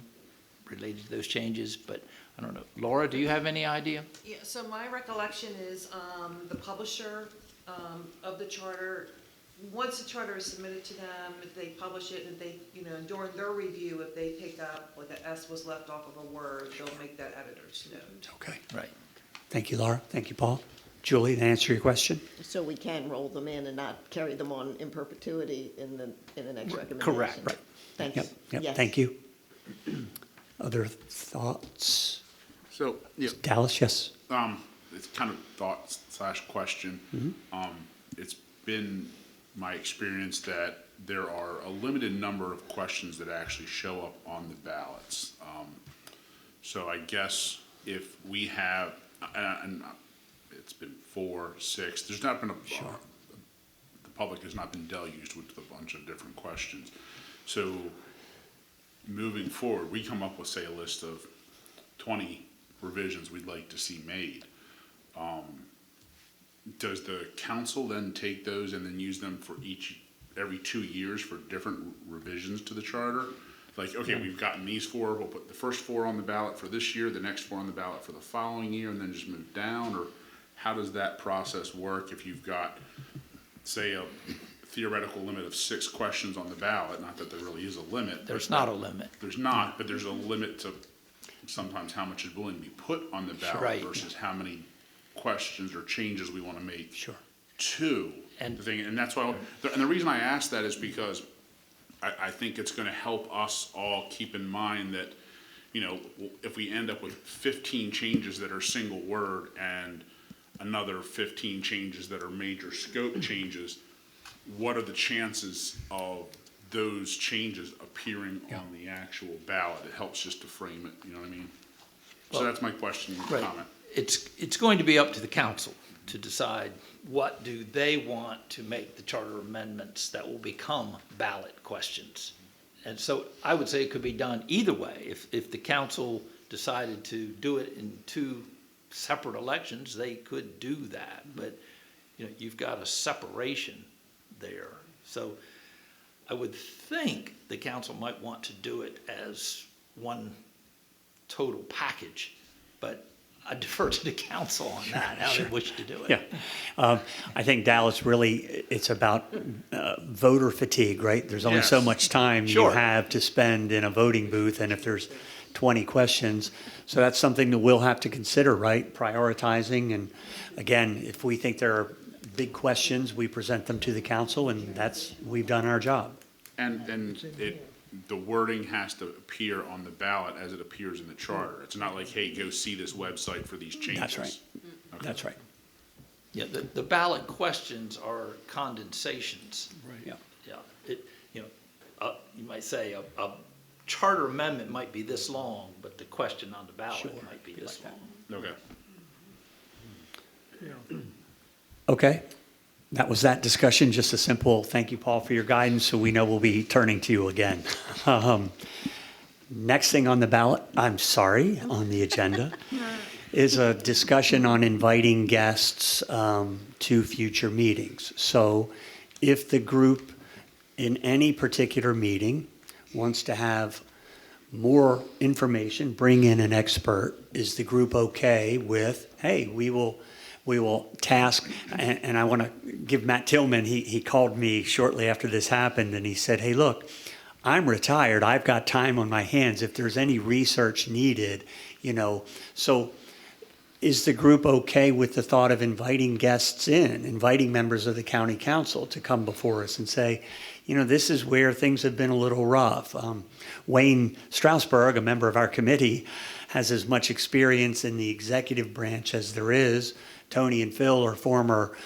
S21: related to those changes, but I don't know. Laura, do you have any idea?
S8: Yeah, so my recollection is, the publisher, of the charter, once the charter is submitted to them, if they publish it, and they, during their review, if they pick up, like the S was left off of a word, they'll make that editor's note.
S1: Okay.
S21: Right.
S1: Thank you, Laura. Thank you, Paul. Julie, to answer your question?
S5: So we can roll them in and not carry them on in perpetuity in the next recommendation?
S21: Correct.
S1: Right.
S5: Thanks.
S1: Yep,
S5: Yes.
S1: thank you. Other thoughts?
S6: So, yeah,
S1: Dallas, yes?
S6: it's kind of thought / question. It's been my experience that there are a limited number of questions that actually show up on the ballots. So I guess if we have, and it's been 4, 6, there's not been the public has not been deluged with a bunch of different questions. So moving forward, we come up with, say, a list of 20 revisions we'd like to see made. Does the council then take those and then use them for every 2 years for different revisions to the charter? Like, okay, we've gotten these 4, we'll put the first 4 on the ballot for this year, the next 4 on the ballot for the following year, and then just move down? Or how does that process work if you've got, say, a theoretical limit of 6 questions on the ballot? Not that there really is a limit.
S21: There's not a limit.
S6: There's not, but there's a limit to sometimes how much is willing to be put on the ballot
S21: Right.
S6: versus how many questions or changes we want to make to
S21: And-
S6: the thing. And that's why, and the reason I ask that is because I think it's going to help us all keep in mind that, if we end up with 15 changes that are single word and another 15 changes that are major scope changes, what are the chances of those changes appearing on the actual ballot? It helps just to frame it, you know what I mean? So that's my question and
S21: Right.
S6: comment.
S21: It's going to be up to the council to decide what do they want to make the charter amendments that will become ballot questions. And so I would say it could be done either way. If the council decided to do it in 2 separate elections, they could do that. But, you've got a separation there. So I would think the council might want to do it as one total package, but I defer to the council on that, how they wish to do it.
S1: Yeah. I think Dallas really, it's about voter fatigue, right? There's only so
S21: Yes.
S1: much time you
S21: Sure.
S1: have to spend in a voting booth, and if there's 20 questions, so that's something that we'll have to consider, right? Prioritizing, and again, if we think there are big questions, we present them to the council, and we've done our job.
S6: And the wording has to appear on the ballot as it appears in the charter. It's not like, hey, go see this website for these changes.
S1: That's right.
S6: Okay.
S1: That's right.
S21: Yeah, the ballot questions are condensations.
S1: Yeah.
S21: Yeah, you might say a charter amendment might be this long, but the question on the ballot might be this long.
S6: Okay.
S1: Okay. That was that discussion, just a simple thank you, Paul, for your guidance, so we know we'll be turning to you again. Next thing on the ballot, on the agenda, is a discussion on inviting guests to future meetings. So if the group in any particular meeting wants to have more information, bring in an expert, is the group okay with, hey, we will task, and I want to give Matt Tillman, he called me shortly after this happened, and he said, hey, look, I'm retired, I've got time on my hands, if there's any research needed, so is the group okay with the thought of inviting guests in, inviting members of the county council to come before us and say, this is where things have been a little rough. Wayne Strasburg, a member of our committee, has as much experience in the executive branch as there is. Tony and Phil are former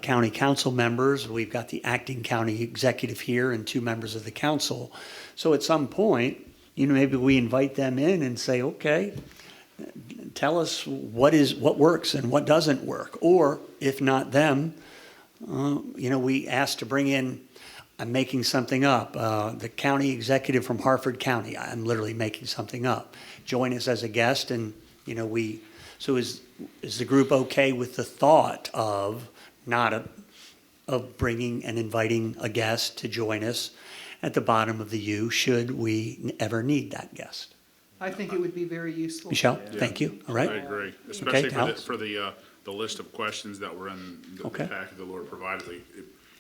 S1: county council members. We've got the acting county executive here and 2 members of the council. So at some point, maybe we invite them in and say, okay, tell us what works and what doesn't work. Or if not them, we ask to bring in, I'm making something up, the county executive from Harford County. I'm literally making something up. Join us as a guest, and so is the group okay with the thought of bringing and inviting a guest to join us at the bottom of the U should we ever need that guest?
S4: I think it would be very useful.
S1: Michelle, thank you. All right.
S6: I agree, especially
S1: Alex?
S6: for the list of questions that were in the
S1: Okay.
S6: packet the Lord provided.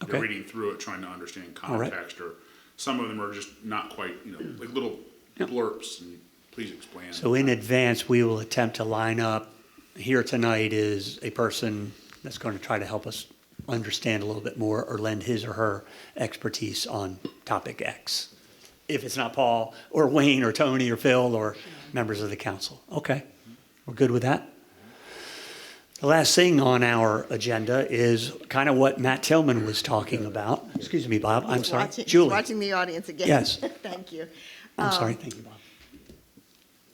S1: Okay.
S6: You're reading through it, trying to understand
S1: All right.
S6: context, or some of them are just not quite, like little blurps, and please explain.
S1: So in advance, we will attempt to line up. Here tonight is a person that's going to try to help us understand a little bit more or lend his or her expertise on topic X. If it's not Paul or Wayne or Tony or Phil or members of the council. Okay, we're good with that? The last thing on our agenda is kind of what Matt Tillman was talking about. Excuse me, Bob, I'm sorry. Julie.
S5: Watching the audience again.
S1: Yes.
S5: Thank you.
S1: I'm sorry, thank you, Bob.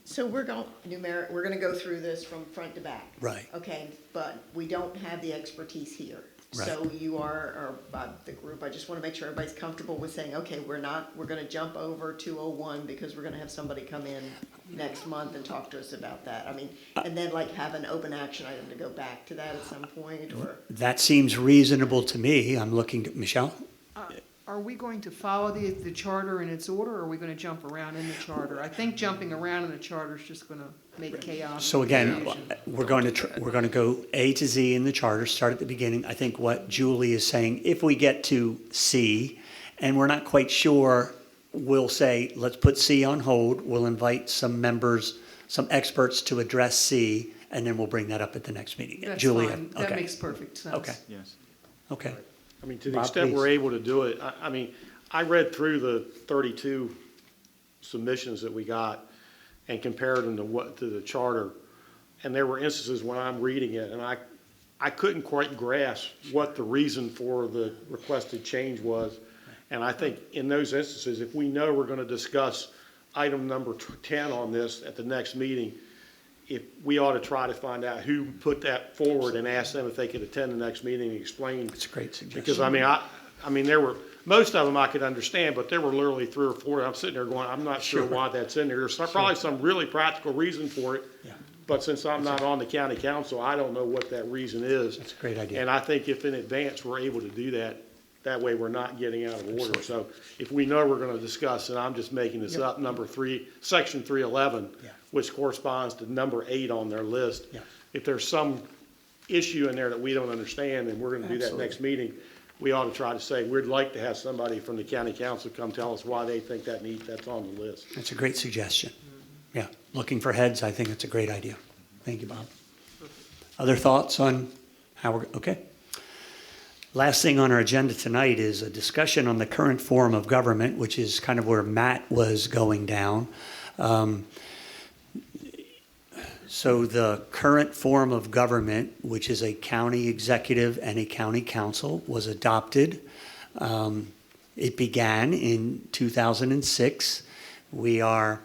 S5: So we're going to go through this from front to back.
S1: Right.
S5: Okay, but we don't have the expertise here.
S1: Right.
S5: So you are, or the group, I just want to make sure everybody's comfortable with saying, okay, we're going to jump over 201 because we're going to have somebody come in next month and talk to us about that. I mean, and then have an open action item to go back to that at some point, or?
S1: That seems reasonable to me. I'm looking to, Michelle?
S4: Are we going to follow the charter in its order, or are we going to jump around in the charter? I think jumping around in the charter is just going to make chaos.
S1: So
S4: and
S1: again,
S4: confusion.
S1: we're going to go A to Z in the charter, start at the beginning. I think what Julie is saying, if we get to C and we're not quite sure, we'll say, let's put C on hold. We'll invite some members, some experts to address C, and then we'll bring that up at the next meeting.
S4: That's
S1: Julie,
S4: fine. That
S1: okay.
S4: makes perfect sense.
S1: Okay.
S7: Yes.
S1: Okay.
S2: I mean, to the
S1: Bob,
S2: extent
S1: please.
S2: we're able to do it, I read through the 32 submissions that we got and compared them to the charter. And there were instances when I'm reading it and I couldn't quite grasp what the reason for the requested change was. And I think in those instances, if we know we're going to discuss item number 10 on this at the next meeting, if we ought to try to find out who put that forward and ask them if they could attend the next meeting and explain.
S1: That's a great suggestion.
S2: Because there were, most of them I could understand, but there were literally 3 or 4. I'm sitting there going, I'm not sure why that's in there. There's probably some really practical reason for it.
S1: Yeah.
S2: But since I'm not on the county council, I don't know what that reason is.
S1: That's a great idea.
S2: And I think if in advance we're able to do that, that way we're not getting out of order. So if we know we're going to discuss, and I'm just making this up, section 311,
S1: Yeah.
S2: which corresponds to number 8 on their list.
S1: Yeah.
S2: If there's some issue in there that we don't understand and we're going to do that next meeting, we ought to try to say, we'd like to have somebody from the county council come tell us why they think that's on the list.
S1: That's a great suggestion. Yeah, looking for heads, I think it's a great idea. Thank you, Bob. Other thoughts on how we're, okay. Last thing on our agenda tonight is a discussion on the current form of government, which is kind of where Matt was going down. So the current form of government, which is a county executive and a county council, was adopted. It began in 2006. We have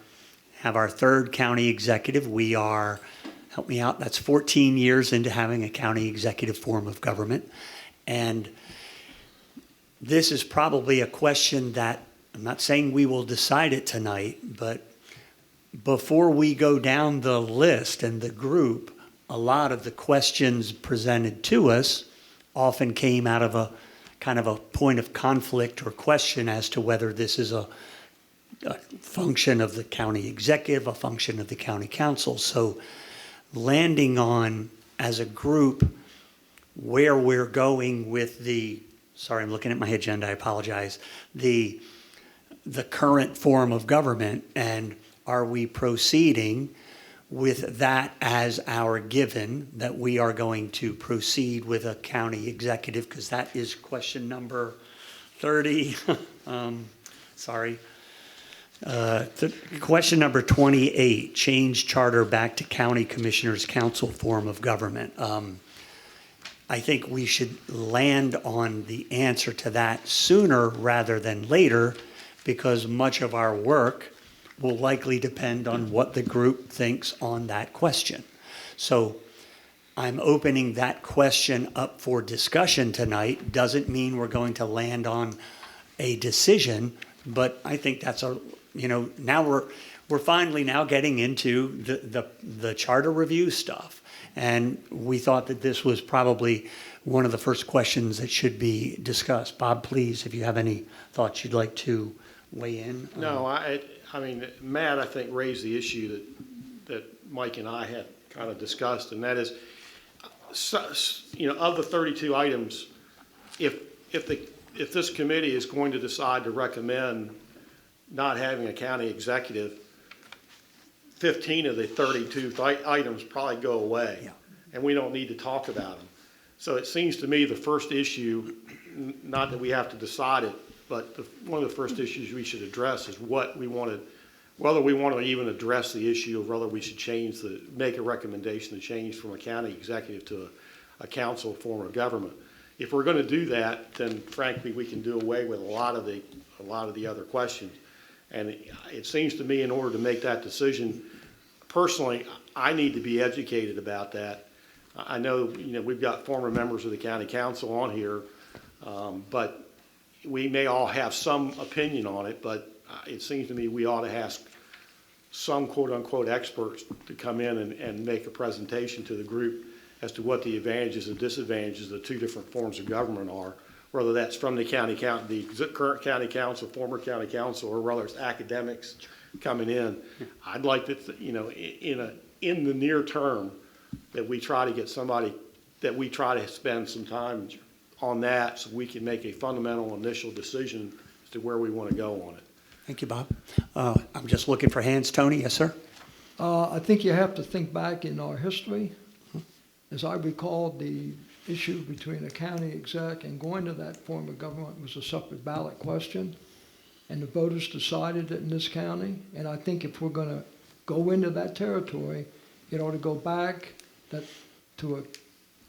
S1: our 3rd county executive. We are, help me out, that's 14 years into having a county executive form of government. And this is probably a question that, I'm not saying we will decide it tonight, but before we go down the list and the group, a lot of the questions presented to us often came out of a kind of a point of conflict or question as to whether this is a function of the county executive, a function of the county council. So landing on, as a group, where we're going with the, sorry, I'm looking at my agenda, I apologize, the current form of government, and are we proceeding with that as our given, that we are going to proceed with a county executive, because that is question number 30. Sorry. Question number 28, change charter back to county commissioners council form of government. I think we should land on the answer to that sooner rather than later, because much of our work will likely depend on what the group thinks on that question. So I'm opening that question up for discussion tonight. Doesn't mean we're going to land on a decision, but I think that's now we're finally now getting into the charter review stuff. And we thought that this was probably one of the first questions that should be discussed. Bob, please, if you have any thoughts you'd like to weigh in.
S2: No, I mean, Matt, I think, raised the issue that Mike and I had kind of discussed, and that is, of the 32 items, if this committee is going to decide to recommend not having a county executive, 15 of the 32 items probably go away,
S1: Yeah.
S2: and we don't need to talk about them. So it seems to me the first issue, not that we have to decide it, but one of the first issues we should address is whether we want to even address the issue of whether we should make a recommendation to change from a county executive to a council form of government. If we're going to do that, then frankly, we can do away with a lot of the other questions. And it seems to me, in order to make that decision, personally, I need to be educated about that. I know, we've got former members of the county council on here, but we may all have some opinion on it, but it seems to me we ought to ask some quote-unquote experts to come in and make a presentation to the group as to what the advantages and disadvantages of the two different forms of government are, whether that's from the current county council, former county council, or whether it's academics coming in. I'd like to, in the near term, that we try to get somebody, that we try to spend some time on that so we can make a fundamental initial decision as to where we want to go on it.
S1: Thank you, Bob. I'm just looking for hands. Tony, yes, sir?
S11: I think you have to think back in our history. As I recall, the issue between a county exec and going to that form of government was a separate ballot question, and the voters decided it in this county. And I think if we're going to go into that territory, it ought to go back to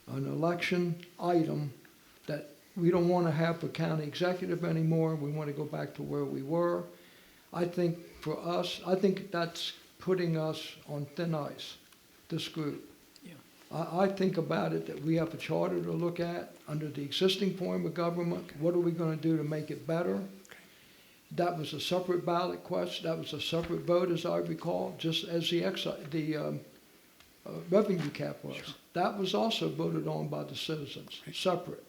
S11: an election item that we don't want to have a county executive anymore. We want to go back to where we were. I think for us, that's putting us on thin ice, this group. I think about it that we have a charter to look at under the existing form of government. What are we going to do to make it better? That was a separate ballot question. That was a separate vote, as I recall, just as the revenue cap was. Sure. That was also voted on by the citizens, separate.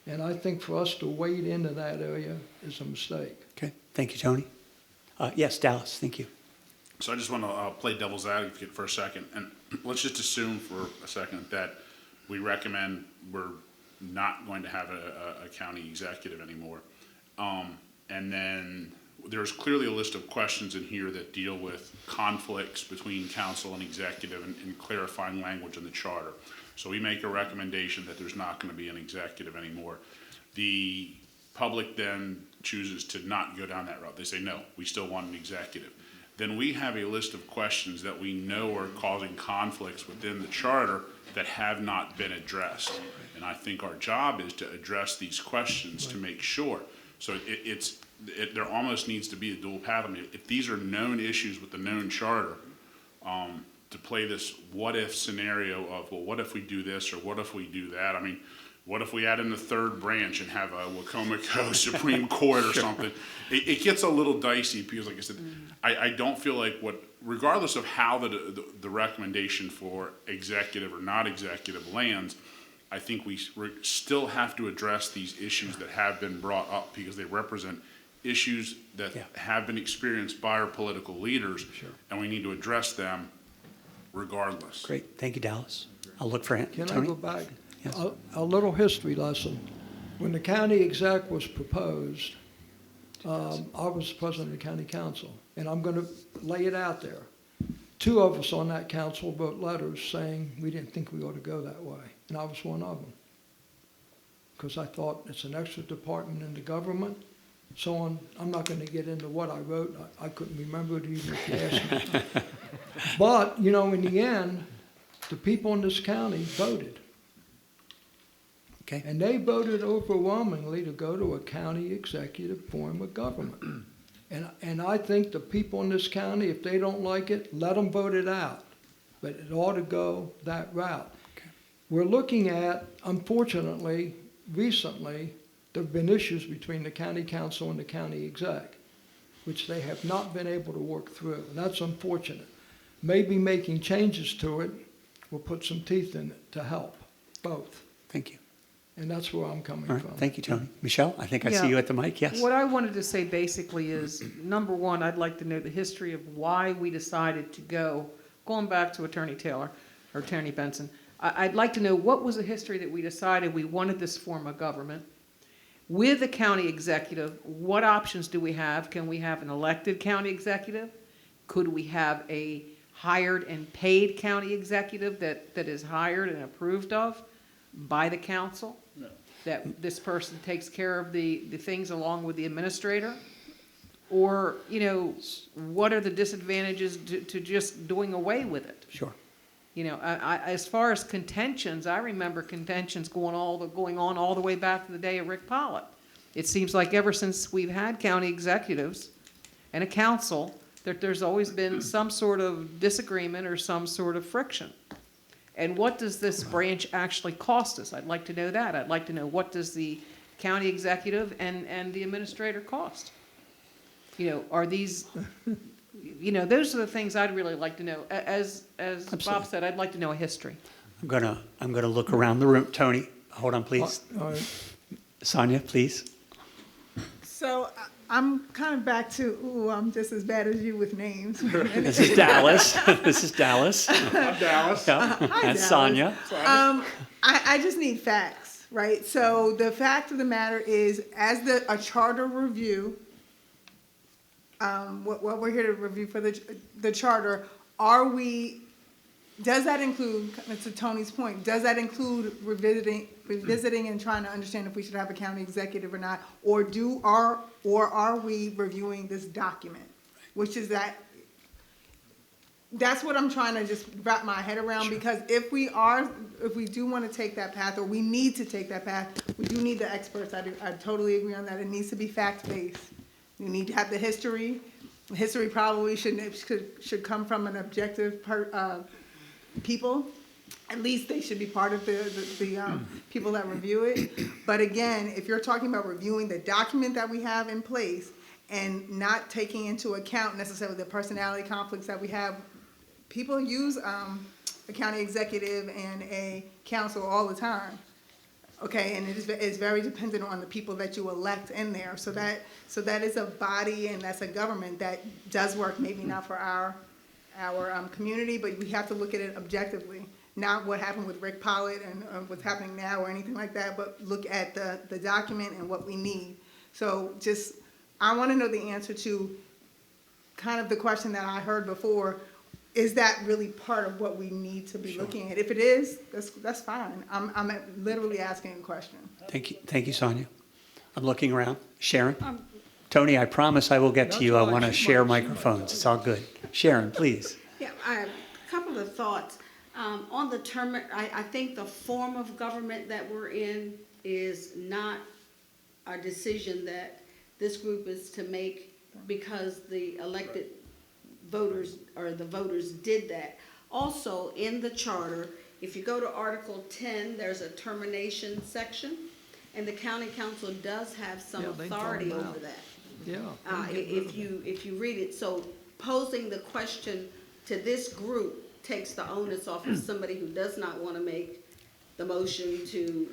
S11: And I think for us to wade into that area is a mistake.
S1: Okay, thank you, Tony. Yes, Dallas, thank you.
S6: So I just want to play devil's advocate for a second, and let's just assume for a second that we recommend we're not going to have a county executive anymore. And then there's clearly a list of questions in here that deal with conflicts between council and executive and clarifying language in the charter. So we make a recommendation that there's not going to be an executive anymore. The public then chooses to not go down that route. They say, no, we still want an executive. Then we have a list of questions that we know are causing conflicts within the charter that have not been addressed. And I think our job is to address these questions to make sure. So there almost needs to be a dual path. I mean, if these are known issues with the known charter, to play this what if scenario of, well, what if we do this or what if we do that? I mean, what if we add in the third branch and have a Wicomico Supreme Court or something? It gets a little dicey because, like I said, I don't feel like regardless of how the recommendation for executive or not executive lands, I think we still have to address these issues that have been brought up because they represent issues that have been experienced by our political leaders.
S1: Sure.
S6: And we need to address them regardless.
S1: Great, thank you, Dallas. I'll look for him.
S11: Can I
S1: Tony?
S11: go back?
S1: Yes.
S11: A little history lesson. When the county exec was proposed, I was president of the county council, and I'm gonna lay it out there. 2 of us on that council wrote letters saying we didn't think we ought to go that way, and I was one of them. Because I thought it's an extra department in the government, so on. I'm not gonna get into what I wrote. I couldn't remember it even if you asked me. But, you know, in the end, the people in this county voted.
S1: Okay.
S11: And they voted overwhelmingly to go to a county executive form of government. And I think the people in this county, if they don't like it, let them vote it out. But it ought to go that route.
S1: Okay.
S11: We're looking at, unfortunately, recently, there have been issues between the county council and the county exec, which they have not been able to work through. And that's unfortunate. Maybe making changes to it will put some teeth in it to help, both.
S1: Thank you.
S11: And that's where I'm coming
S1: All right,
S11: from.
S1: thank you, Tony. Michelle, I think I
S4: Yeah.
S1: see you at the mic, yes?
S4: What I wanted to say basically is, number one, I'd like to know the history of why we decided to go, going back to Attorney Taylor, or Attorney Benson. I'd like to know what was the history that we decided we wanted this form of government. With the county executive, what options do we have? Can we have an elected county executive? Could we have a hired and paid county executive that is hired and approved of by the council?
S16: No.
S4: That this person takes care of the things along with the administrator? Or, you know, what are the disadvantages to just doing away with it?
S1: Sure.
S4: You know, as far as contentions, I remember contentions going on all the way back to the day of Rick Pollitt. It seems like ever since we've had county executives and a council, that there's always been some sort of disagreement or some sort of friction. And what does this branch actually cost us? I'd like to know that. I'd like to know what does the county executive and the administrator cost? You know, are these, you know, those are the things I'd really like to know. As Bob said, I'd like to know a history.
S1: I'm gonna look around the room. Tony, hold on, please. Sonia, please.
S19: So I'm kind of back to, ooh, I'm just as bad as you with names.
S1: This is Dallas. This is Dallas.
S3: I'm Dallas.
S1: Yeah,
S19: Hi,
S1: that's
S19: Dallas.
S1: Sonia.
S19: I just need facts, right? So the fact of the matter is, as a charter review, what we're here to review for the charter, does that include, to Tony's point, does that include revisiting and trying to understand if we should have a county executive or not? Or are we reviewing this document? Which is that's what I'm trying to just wrap my head around. Sure. Because if we do want to take that path, or we need to take that path, we do need the experts. I totally agree on that. It needs to be fact-based. You need to have the history. History probably should come from an objective people. At least they should be part of the people that review it. But again, if you're talking about reviewing the document that we have in place and not taking into account necessarily the personality conflicts that we have, people use a county executive and a council all the time. Okay, and it's very dependent on the people that you elect in there. So that is a body and that's a government that does work, maybe not for our community, but we have to look at it objectively. Not what happened with Rick Pollitt and what's happening now or anything like that, but look at the document and what we need. So I want to know the answer to kind of the question that I heard before. Is that really part of what we need to be looking at? If it is, that's fine. I'm literally asking a question.
S1: Thank you, Sonia. I'm looking around. Sharon? Tony, I promise I will get to you. I want to share microphones. It's all good. Sharon, please.
S10: Yeah, I have a couple of thoughts. On the term, I think the form of government that we're in is not a decision that this group is to make because the elected voters or the voters did that. Also, in the charter, if you go to Article 10, there's a termination section, and the county council does have some authority over that.
S11: Yeah.
S10: If you read it, so posing the question to this group takes the onus off of somebody who does not want to make the motion to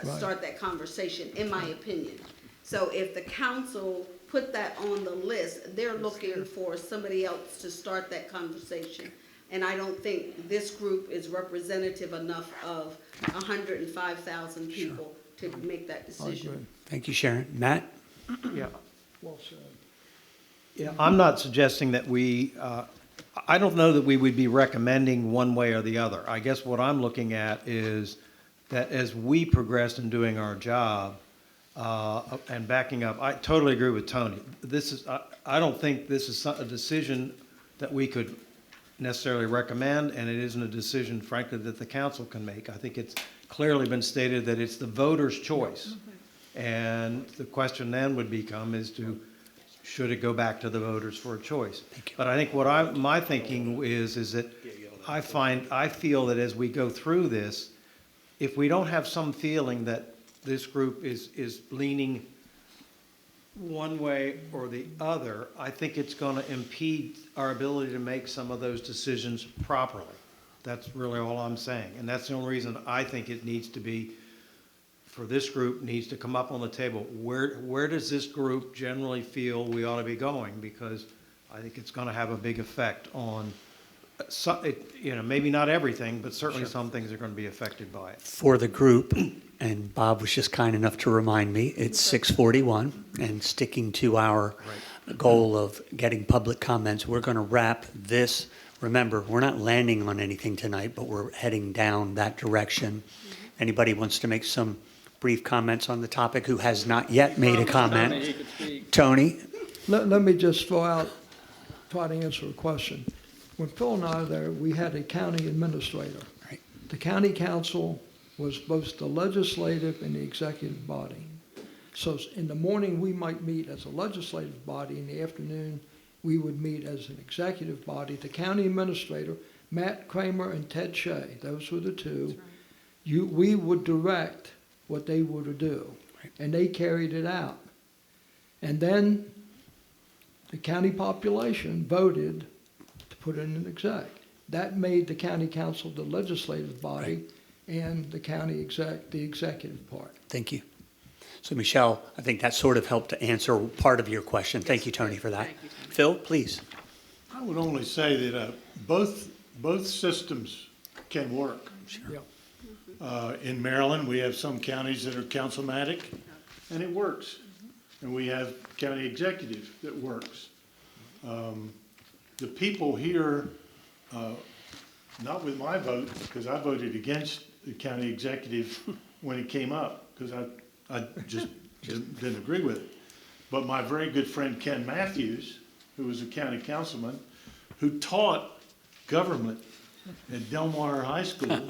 S11: Right.
S10: start that conversation, in my opinion. So if the council put that on the list, they're looking for somebody else to start that conversation. And I don't think this group is representative enough of 105,000 people to make that
S11: I
S10: decision.
S11: agree.
S1: Thank you, Sharon. Matt?
S9: Yeah.
S11: Well said.
S9: Yeah, I'm not suggesting that I don't know that we would be recommending one way or the other. I guess what I'm looking at is that as we progress in doing our job, and backing up, I totally agree with Tony. I don't think this is a decision that we could necessarily recommend, and it isn't a decision, frankly, that the council can make. I think it's clearly been stated that it's the voter's choice. And the question then would become should it go back to the voters for a choice? But I think my thinking is that I feel that as we go through this, if we don't have some feeling that this group is leaning one way or the other, I think it's going to impede our ability to make some of those decisions properly. That's really all I'm saying. And that's the only reason I think it needs to be, for this group, needs to come up on the table. Where does this group generally feel we ought to be going? Because I think it's going to have a big effect on, maybe not everything, but certainly some things are going to be affected by it.
S1: For the group, and Bob was just kind enough to remind me, it's 6:41, and sticking to our goal of getting public comments, we're going to wrap this. Remember, we're not landing on anything tonight, but we're heading down that direction. Anybody wants to make some brief comments on the topic who has not yet made a comment? Tony?
S11: Let me just try to answer a question. When Phil and I were there, we had a county administrator.
S1: Right.
S11: The county council was both the legislative and the executive body. So in the morning, we might meet as a legislative body. In the afternoon, we would meet as an executive body. The county administrator, Matt Kramer and Ted Shea, those were the two. We would direct what they were to do, and they carried it out. And then the county population voted to put in an exec. That made the county council the legislative body and the county the executive part.
S1: Thank you. So Michelle, I think that sort of helped to answer part of your question. Thank you, Tony, for that.
S12: Thank you, Tony.
S1: Phil, please.
S3: I would only say that both systems can work.
S11: Sure.
S3: In Maryland, we have some counties that are councilmatic, and it works. And we have county executive that works. The people here, not with my vote, because I voted against the county executive when it came up, because I just didn't agree with it. But my very good friend Ken Matthews, who was a county councilman, who taught government at Delmar High School,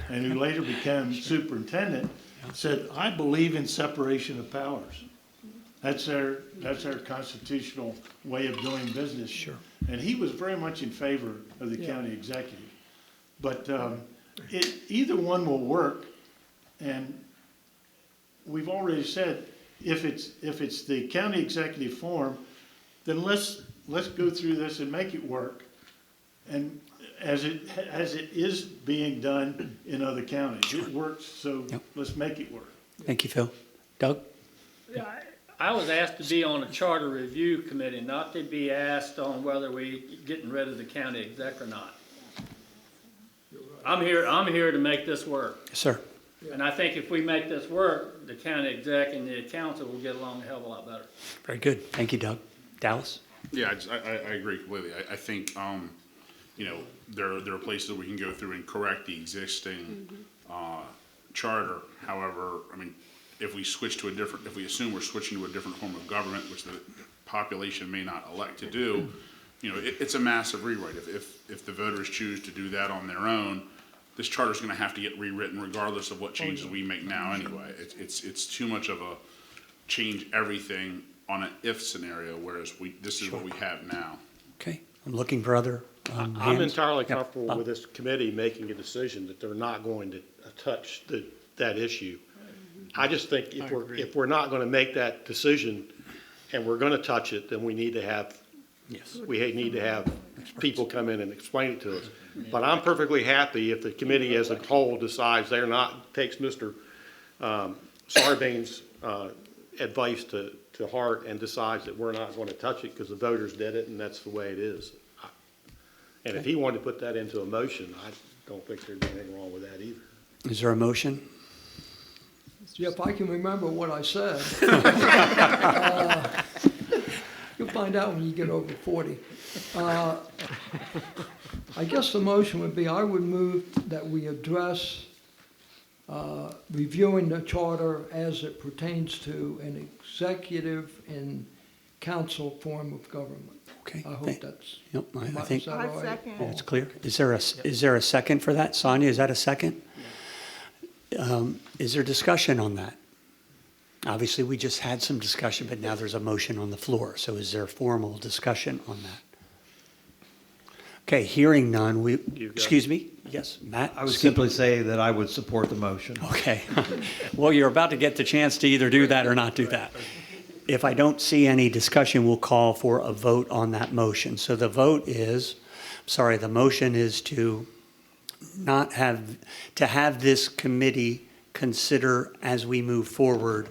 S3: and who later became superintendent, said, I believe in separation of powers. That's our constitutional way of doing business.
S1: Sure.
S3: And he was very much in favor of the county executive. But either one will work, and we've already said, if it's the county executive form, then let's go through this and make it work. And as it is being done in other counties, it works, so let's make it work.
S1: Thank you, Phil. Doug?
S16: I was asked to be on a charter review committee, not to be asked on whether we getting rid of the county exec or not. I'm here to make this work.
S1: Yes, sir.
S16: And I think if we make this work, the county exec and the council will get along a hell of a lot better.
S1: Very good. Thank you, Doug. Dallas?
S6: Yeah, I agree completely. I think, there are places we can go through and correct the existing charter. However, if we assume we're switching to a different form of government, which the population may not elect to do, it's a massive rewrite. If the voters choose to do that on their own, this charter is going to have to get rewritten regardless of what changes we make now anyway. It's too much of a change everything on an if scenario, whereas this is what we have now.
S1: Okay. I'm looking for other
S2: I'm
S1: hands.
S2: entirely
S1: Yep.
S2: comfortable
S1: Bob?
S2: with this committee making a decision that they're not going to touch that issue. I just think if we're not going to make that decision and we're going to touch it, then we need to have people come in and explain it to us. But I'm perfectly happy if the committee as a whole decides takes Mr. Sarbanes' advice to heart and decides that we're not going to touch it because the voters did it and that's the way it is. And if he wanted to put that into a motion, I don't think there'd be anything wrong with that either.
S1: Is there a motion?
S11: Yeah, if I can remember what I said. You'll find out when you get over 40. I guess the motion would be, I would move that we address reviewing the charter as it pertains to an executive and council form of government.
S1: Okay.
S11: I hope that's.
S1: Yep, I think
S11: is that all right?
S1: it's clear. Is there a second for that? Sonia, is that a second? Is there discussion on that? Obviously, we just had some discussion, but now there's a motion on the floor. So is there formal discussion on that? Okay, hearing none, excuse me? Yes, Matt?
S9: I would simply say that I would support the motion.
S1: Okay. Well, you're about to get the chance to either do that or not do that. If I don't see any discussion, we'll call for a vote on that motion. So the the motion is to have this committee consider as we move forward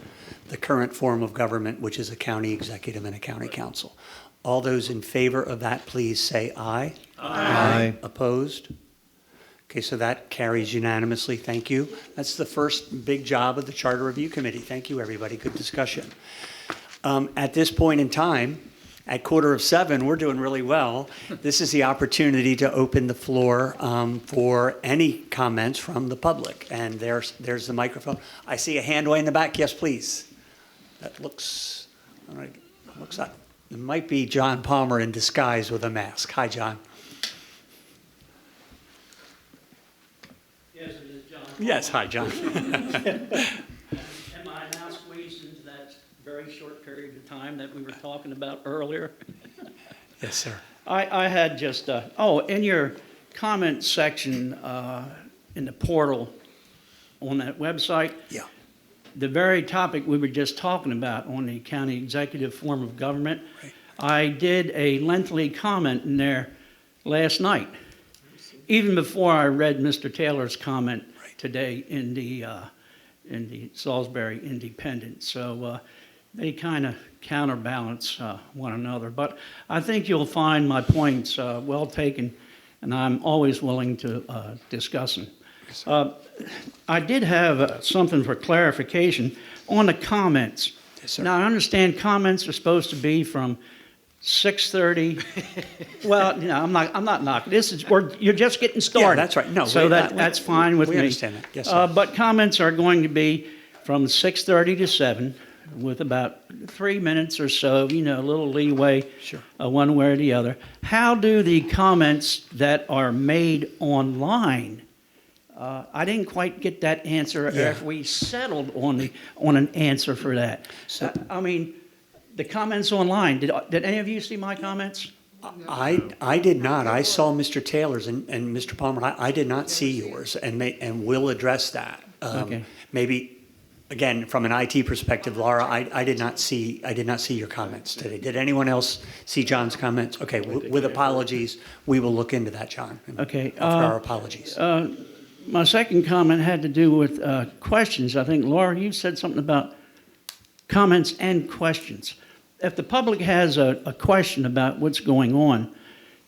S1: the current form of government, which is a county executive and a county council. All those in favor of that, please say aye.
S9: Aye.
S1: Opposed? Okay, so that carries unanimously. Thank you. That's the first big job of the Charter Review Committee. Thank you, everybody. Good discussion. At this point in time, at 6:45, we're doing really well. This is the opportunity to open the floor for any comments from the public. And there's the microphone. I see a hand way in the back. Yes, please. That looks like it might be John Palmer in disguise with a mask. Hi, John.
S13: Yes, it is John.
S1: Yes, hi, John.
S13: Am I now squeezed into that very short period of time that we were talking about earlier?
S1: Yes, sir.
S13: I had just, in your comment section in the portal on that website.
S1: Yeah.
S13: The very topic we were just talking about on the county executive form of government. Right. I did a lengthy comment in there last night, even before I read Mr. Taylor's comment today in the Salisbury Independent. So they kind of counterbalance one another. But I think you'll find my points well taken, and I'm always willing to discuss them. I did have something for clarification on the comments.
S1: Yes, sir.
S13: Now, I understand comments are supposed to be from 6:30. Well, I'm not knocking. You're just getting started.
S1: Yeah, that's right. No,
S13: so that's fine with me.
S1: We understand that. Yes, sir.
S13: But comments are going to be from 6:30 to 7, with about 3 minutes or so, a little leeway,
S1: sure,
S13: one way or the other. How do the comments that are made online? I didn't quite get that answer.
S1: Yeah.
S13: If we settled on an answer for that.
S1: So,
S13: the comments online. Did any of you see my comments?
S1: I did not. I saw Mr. Taylor's and Mr. Palmer. I did not see yours, and we'll address that.
S13: Okay.
S1: Maybe, again, from an IT perspective, Laura, I did not see your comments today. Did anyone else see John's comments? Okay, with apologies, we will look into that, John.
S13: Okay.
S1: Offer our apologies.
S13: My second comment had to do with questions. I think, Laura, you said something about comments and questions. If the public has a question about what's going on,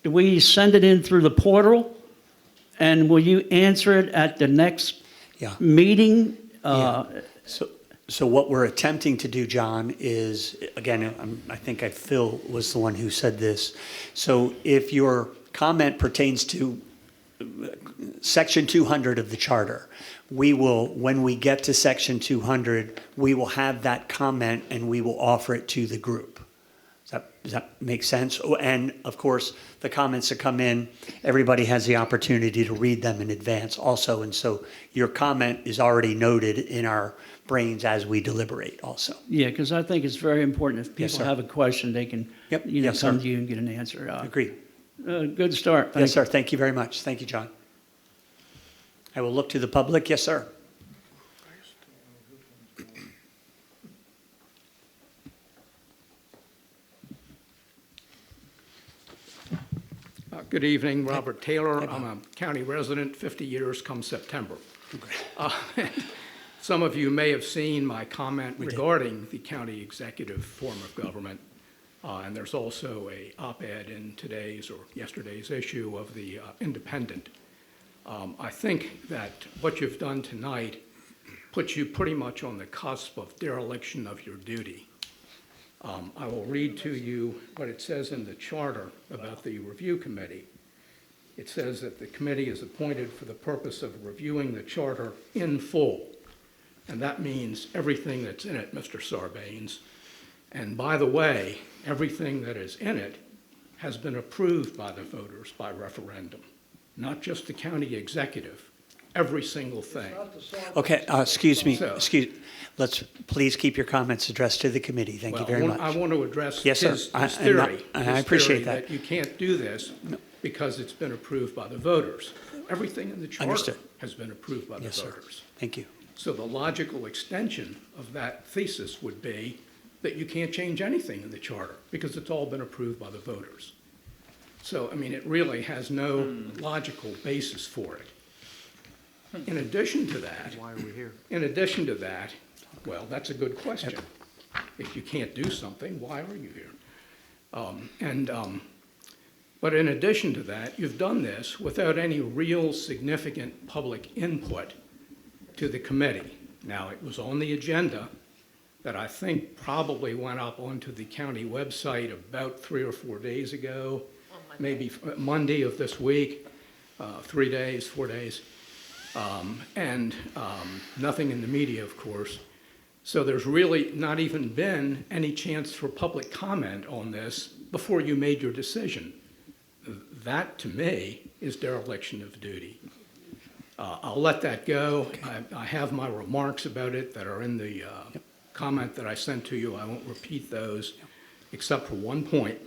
S13: do we send it in through the portal? And will you answer it at the next meeting?
S1: So what we're attempting to do, John, is, again, I think Phil was the one who said this. So if your comment pertains to Section 200 of the Charter, we will, when we get to Section 200, we will have that comment and we will offer it to the group. Does that make sense? And of course, the comments that come in, everybody has the opportunity to read them in advance also. And so your comment is already noted in our brains as we deliberate also.
S13: Yeah, because I think it's very important if people have a question, they can come to you and get an answer.
S1: Agreed.
S13: Good start.
S1: Yes, sir. Thank you very much. Thank you, John. I will look to the public. Yes, sir.
S15: Good evening, Robert Taylor. I'm a county resident, 50 years come September. Some of you may have seen my comment regarding the county executive form of government. And there's also a op-ed in today's or yesterday's issue of the Independent. I think that what you've done tonight puts you pretty much on the cusp of dereliction of your duty. I will read to you what it says in the charter about the review committee. It says that the committee is appointed for the purpose of reviewing the charter in full. And that means everything that's in it, Mr. Sarbanes. And by the way, everything that is in it has been approved by the voters by referendum, not just the county executive, every single thing.
S1: Okay, excuse me, let's please keep your comments addressed to the committee. Thank you very much.
S15: I want to address
S1: Yes, sir.
S15: his theory.
S1: I appreciate
S15: his theory
S1: that.
S15: you can't do this because it's been approved by the voters. Everything in the charter
S1: Understood.
S15: has been approved by the
S1: Yes, sir.
S15: voters.
S1: Thank you.
S15: So the logical extension of that thesis would be that you can't change anything in the charter because it's all been approved by the voters. So, I mean, it really has no logical basis for it. In addition to that,
S9: Why are we here?
S15: in addition to that, well, that's a good question. If you can't do something, why are you here? But in addition to that, you've done this without any real significant public input to the committee. Now, it was on the agenda that I think probably went up onto the county website about 3 or 4 days ago, maybe Monday of this week, 3 days, 4 days. Nothing in the media, of course. So there's really not even been any chance for public comment on this before you made your decision. That, to me, is dereliction of duty. I'll let that go. I have my remarks about it that are in the comment that I sent to you. I won't repeat those, except for one point,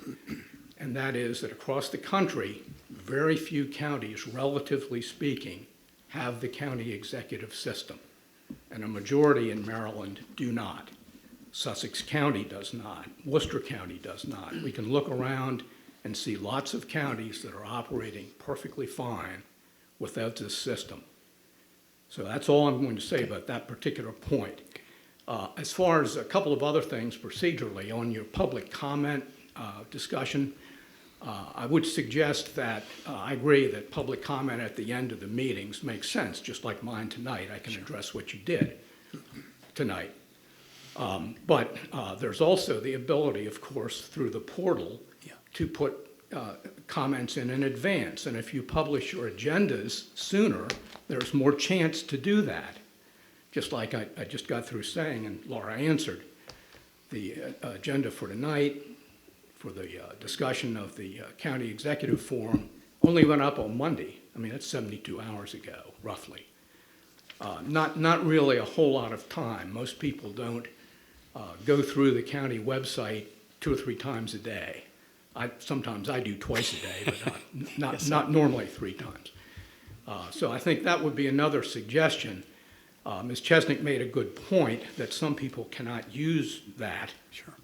S15: and that is that across the country, very few counties, relatively speaking, have the county executive system, and a majority in Maryland do not. Sussex County does not. Worcester County does not. We can look around and see lots of counties that are operating perfectly fine without this system. So that's all I'm going to say about that particular point. As far as a couple of other things procedurally, on your public comment discussion, I would suggest that I agree that public comment at the end of the meetings makes sense, just like mine tonight. I can address what you did tonight. But there's also the ability, of course, through the portal to put comments in advance. And if you publish your agendas sooner, there's more chance to do that. Just like I just got through saying, and Laura answered, the agenda for tonight, for the discussion of the county executive forum, only went up on Monday. I mean, that's 72 hours ago, roughly. Not really a whole lot of time. Most people don't go through the county website 2 or 3 times a day. Sometimes I do twice a day, but not normally 3 times. So I think that would be another suggestion. Ms. Chesnick made a good point that some people cannot use that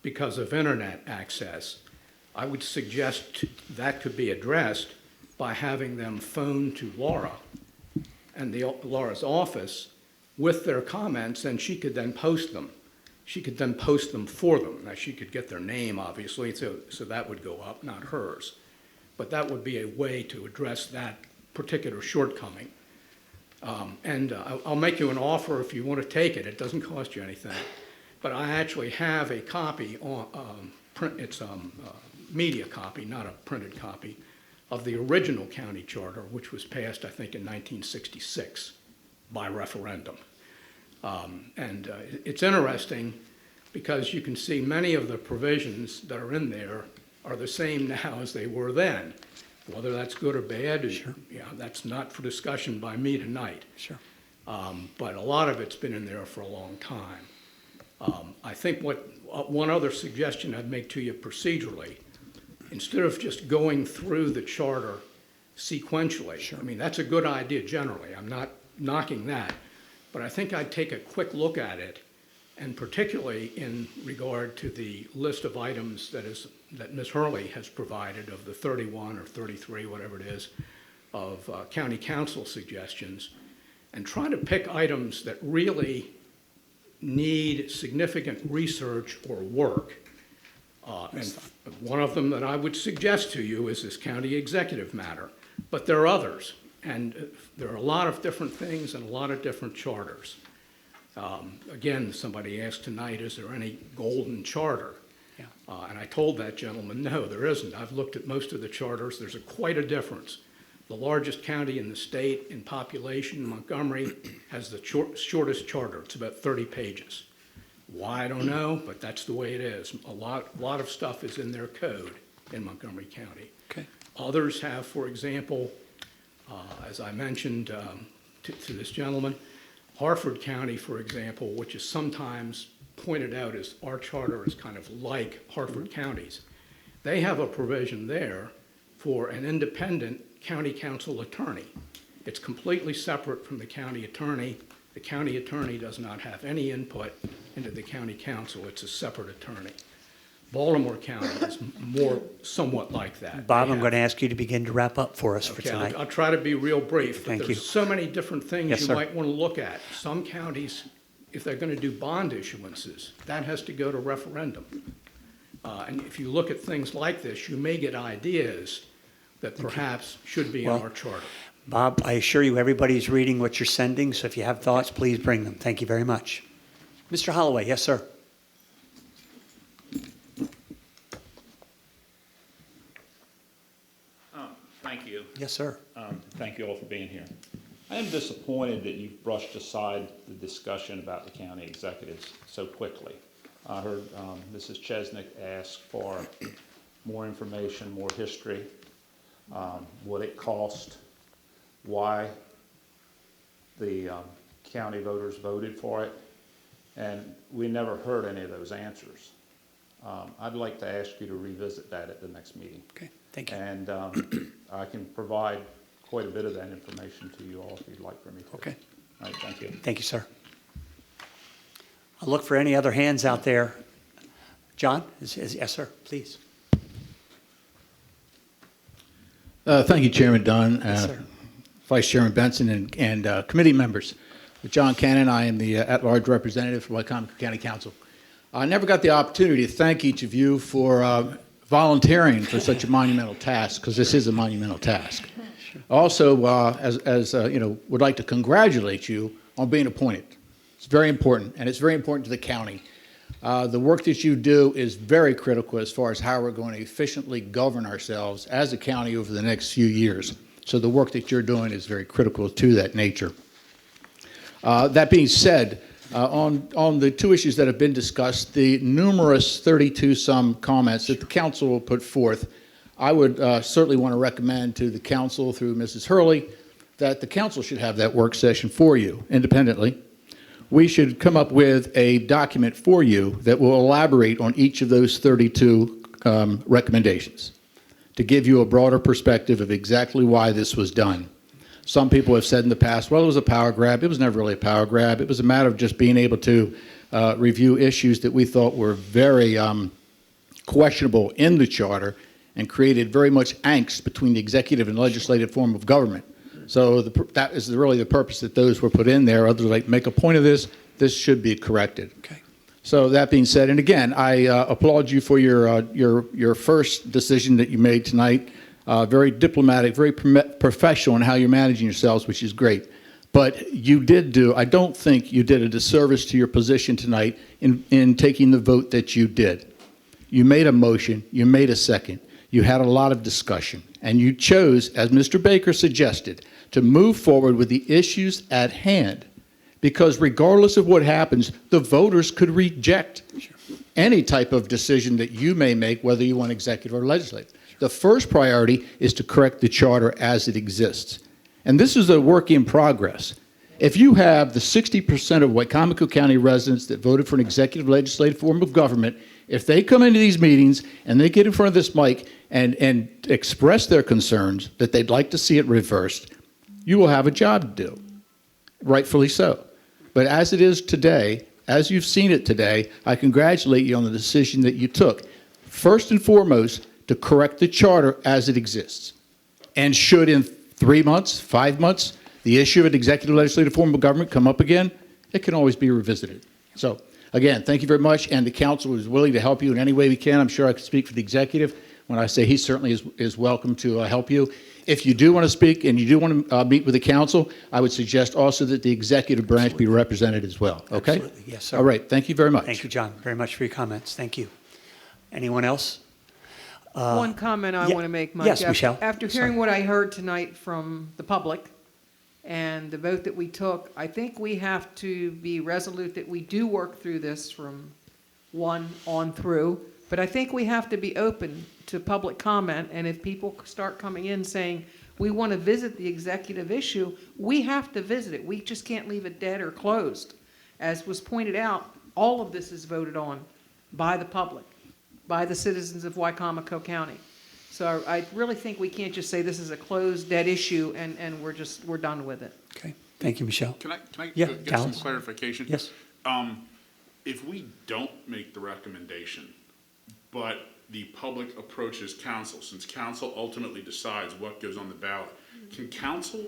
S15: because of internet access. I would suggest that could be addressed by having them phone to Laura and Laura's office with their comments, and she could then post them. She could then post them for them. Now, she could get their name, obviously, so that would go up, not hers. But that would be a way to address that particular shortcoming. I'll make you an offer if you want to take it. It doesn't cost you anything. But I actually have a copy, it's a media copy, not a printed copy, of the original county charter, which was passed, I think, in 1966 by referendum. It's interesting because you can see many of the provisions that are in there are the same now as they were then. Whether that's good or bad, that's not for discussion by me tonight. But a lot of it's been in there for a long time. I think one other suggestion I'd make to you procedurally, instead of just going through the charter sequentially, I mean, that's a good idea generally. I'm not knocking that. But I think I'd take a quick look at it, and particularly in regard to the list of items that is that Ms. Hurley has provided of the 31 or 33, whatever it is, of county council suggestions, and try to pick items that really need significant research or work. And one of them that I would suggest to you is this county executive matter, but there are others, and there are a lot of different things and a lot of different charters. Again, somebody asked tonight, is there any golden charter?
S1: Yeah.
S15: And I told that gentleman, no, there isn't. I've looked at most of the charters. There's quite a difference. The largest county in the state in population, Montgomery, has the shortest charter. It's about 30 pages. Why, I don't know, but that's the way it is. A lot of stuff is in their code in Montgomery County.
S1: Okay.
S15: Others have, for example, as I mentioned to this gentleman, Harford County, for example, which is sometimes pointed out as our charter is kind of like Harford County's. They have a provision there for an independent county council attorney. It's completely separate from the county attorney. The county attorney does not have any input into the county council. It's a separate attorney. Baltimore County is more somewhat like that.
S1: Bob, I'm going to ask you to begin to wrap up for us for
S15: Okay,
S1: tonight.
S15: I'll try to be real brief, but
S1: Thank you.
S15: there's so many different things
S1: Yes,
S15: you
S1: sir.
S15: might want to look at. Some counties, if they're going to do bond issuances, that has to go to referendum. And if you look at things like this, you may get ideas that perhaps should be in
S1: Well,
S15: our charter.
S1: Bob, I assure you, everybody's reading what you're sending, so if you have thoughts, please bring them. Thank you very much. Mr. Holloway, yes, sir.
S18: Thank you.
S1: Yes, sir.
S18: Thank you all for being here. I am disappointed that you've brushed aside the discussion about the county executives so quickly. I heard Mrs. Chesnick ask for more information, more history, what it cost, why the county voters voted for it, and we never heard any of those answers. I'd like to ask you to revisit that at the next meeting.
S1: Okay, thank you.
S18: And I can provide quite a bit of that information to you all if you'd like for me to.
S1: Okay.
S18: All right, thank you.
S1: Thank you, sir. I'll look for any other hands out there. John? Yes, sir, please.
S22: Thank you, Chairman Dunn,
S1: Yes, sir.
S22: Vice Chairman Benson, and committee members. John Cannon, I am the at-large representative for Wicomico County Council. I never got the opportunity to thank each of you for volunteering for such a monumental task, because this is a monumental task. Also, would like to congratulate you on being appointed. It's very important, and it's very important to the county. The work that you do is very critical as far as how we're going to efficiently govern ourselves as a county over the next few years. So the work that you're doing is very critical to that nature. That being said, on the two issues that have been discussed, the numerous 32-some comments that the council will put forth, I would certainly want to recommend to the council through Mrs. Hurley that the council should have that work session for you independently. We should come up with a document for you that will elaborate on each of those 32 recommendations to give you a broader perspective of exactly why this was done. Some people have said in the past, well, it was a power grab. It was never really a power grab. It was a matter of just being able to review issues that we thought were very questionable in the charter and created very much angst between the executive and legislative form of government. So that is really the purpose that those were put in there. Others like make a point of this. This should be corrected.
S1: Okay.
S22: So that being said, and again, I applaud you for your first decision that you made tonight. Very diplomatic, very professional in how you're managing yourselves, which is great. But you did I don't think you did a disservice to your position tonight in taking the vote that you did. You made a motion, you made a second, you had a lot of discussion, and you chose, as Mr. Baker suggested, to move forward with the issues at hand. Because regardless of what happens, the voters could reject any type of decision that you may make, whether you want executive or legislative. The first priority is to correct the charter as it exists. And this is a work in progress. If you have the 60% of Wicomico County residents that voted for an executive legislative form of government, if they come into these meetings and they get in front of this mic and express their concerns that they'd like to see it reversed, you will have a job to do, rightfully so. But as it is today, as you've seen it today, I congratulate you on the decision that you took. first and foremost, to correct the charter as it exists. And should in 3 months, 5 months, the issue of an executive legislative form of government come up again, it can always be revisited. So, again, thank you very much, and the council is willing to help you in any way we can. I'm sure I can speak for the executive when I say he certainly is welcome to help you. If you do want to speak and you do want to meet with the council, I would suggest also that the executive branch be represented as well, okay?
S1: Absolutely. Yes, sir.
S22: All right, thank you very much.
S1: Thank you, John, very much for your comments. Thank you. Anyone else?
S4: One comment I
S1: yeah.
S4: want to make, Mike.
S1: Yes, Michelle.
S4: After hearing what I heard tonight from the public and the vote that we took, I think we have to be resolute that we do work through this from 1 on through. But I think we have to be open to public comment, and if people start coming in saying, we want to visit the executive issue, we have to visit it. We just can't leave it dead or closed. As was pointed out, all of this is voted on by the public, by the citizens of Wicomico County. So I really think we can't just say this is a closed, dead issue and we're done with it.
S1: Okay, thank you, Michelle.
S6: Can I
S1: Yeah,
S6: get some
S1: Dallas.
S6: clarification?
S1: Yes.
S6: If we don't make the recommendation, but the public approaches council, since council ultimately decides what goes on the ballot, can council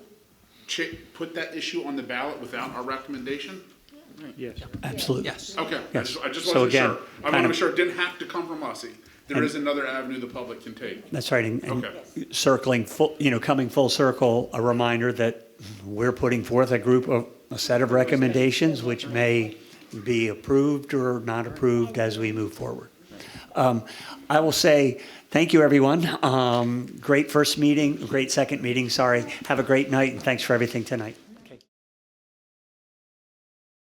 S6: put that issue on the ballot without our recommendation?
S17: Yes.
S1: Absolutely.
S21: Yes.
S6: Okay,
S1: Yes.
S6: I just
S1: So
S6: wasn't
S1: again,
S6: sure. I
S1: kind
S6: want to
S1: of-
S6: make sure it didn't have to come from us. There
S1: And-
S6: is another avenue the public can take.
S1: That's right, and
S6: Okay.
S1: circling full, coming full circle, a reminder that we're putting forth a set of recommendations which may be approved or not approved as we move forward. I will say, thank you, everyone. Great first meeting, great second meeting, sorry. Have a great night, and thanks for everything tonight.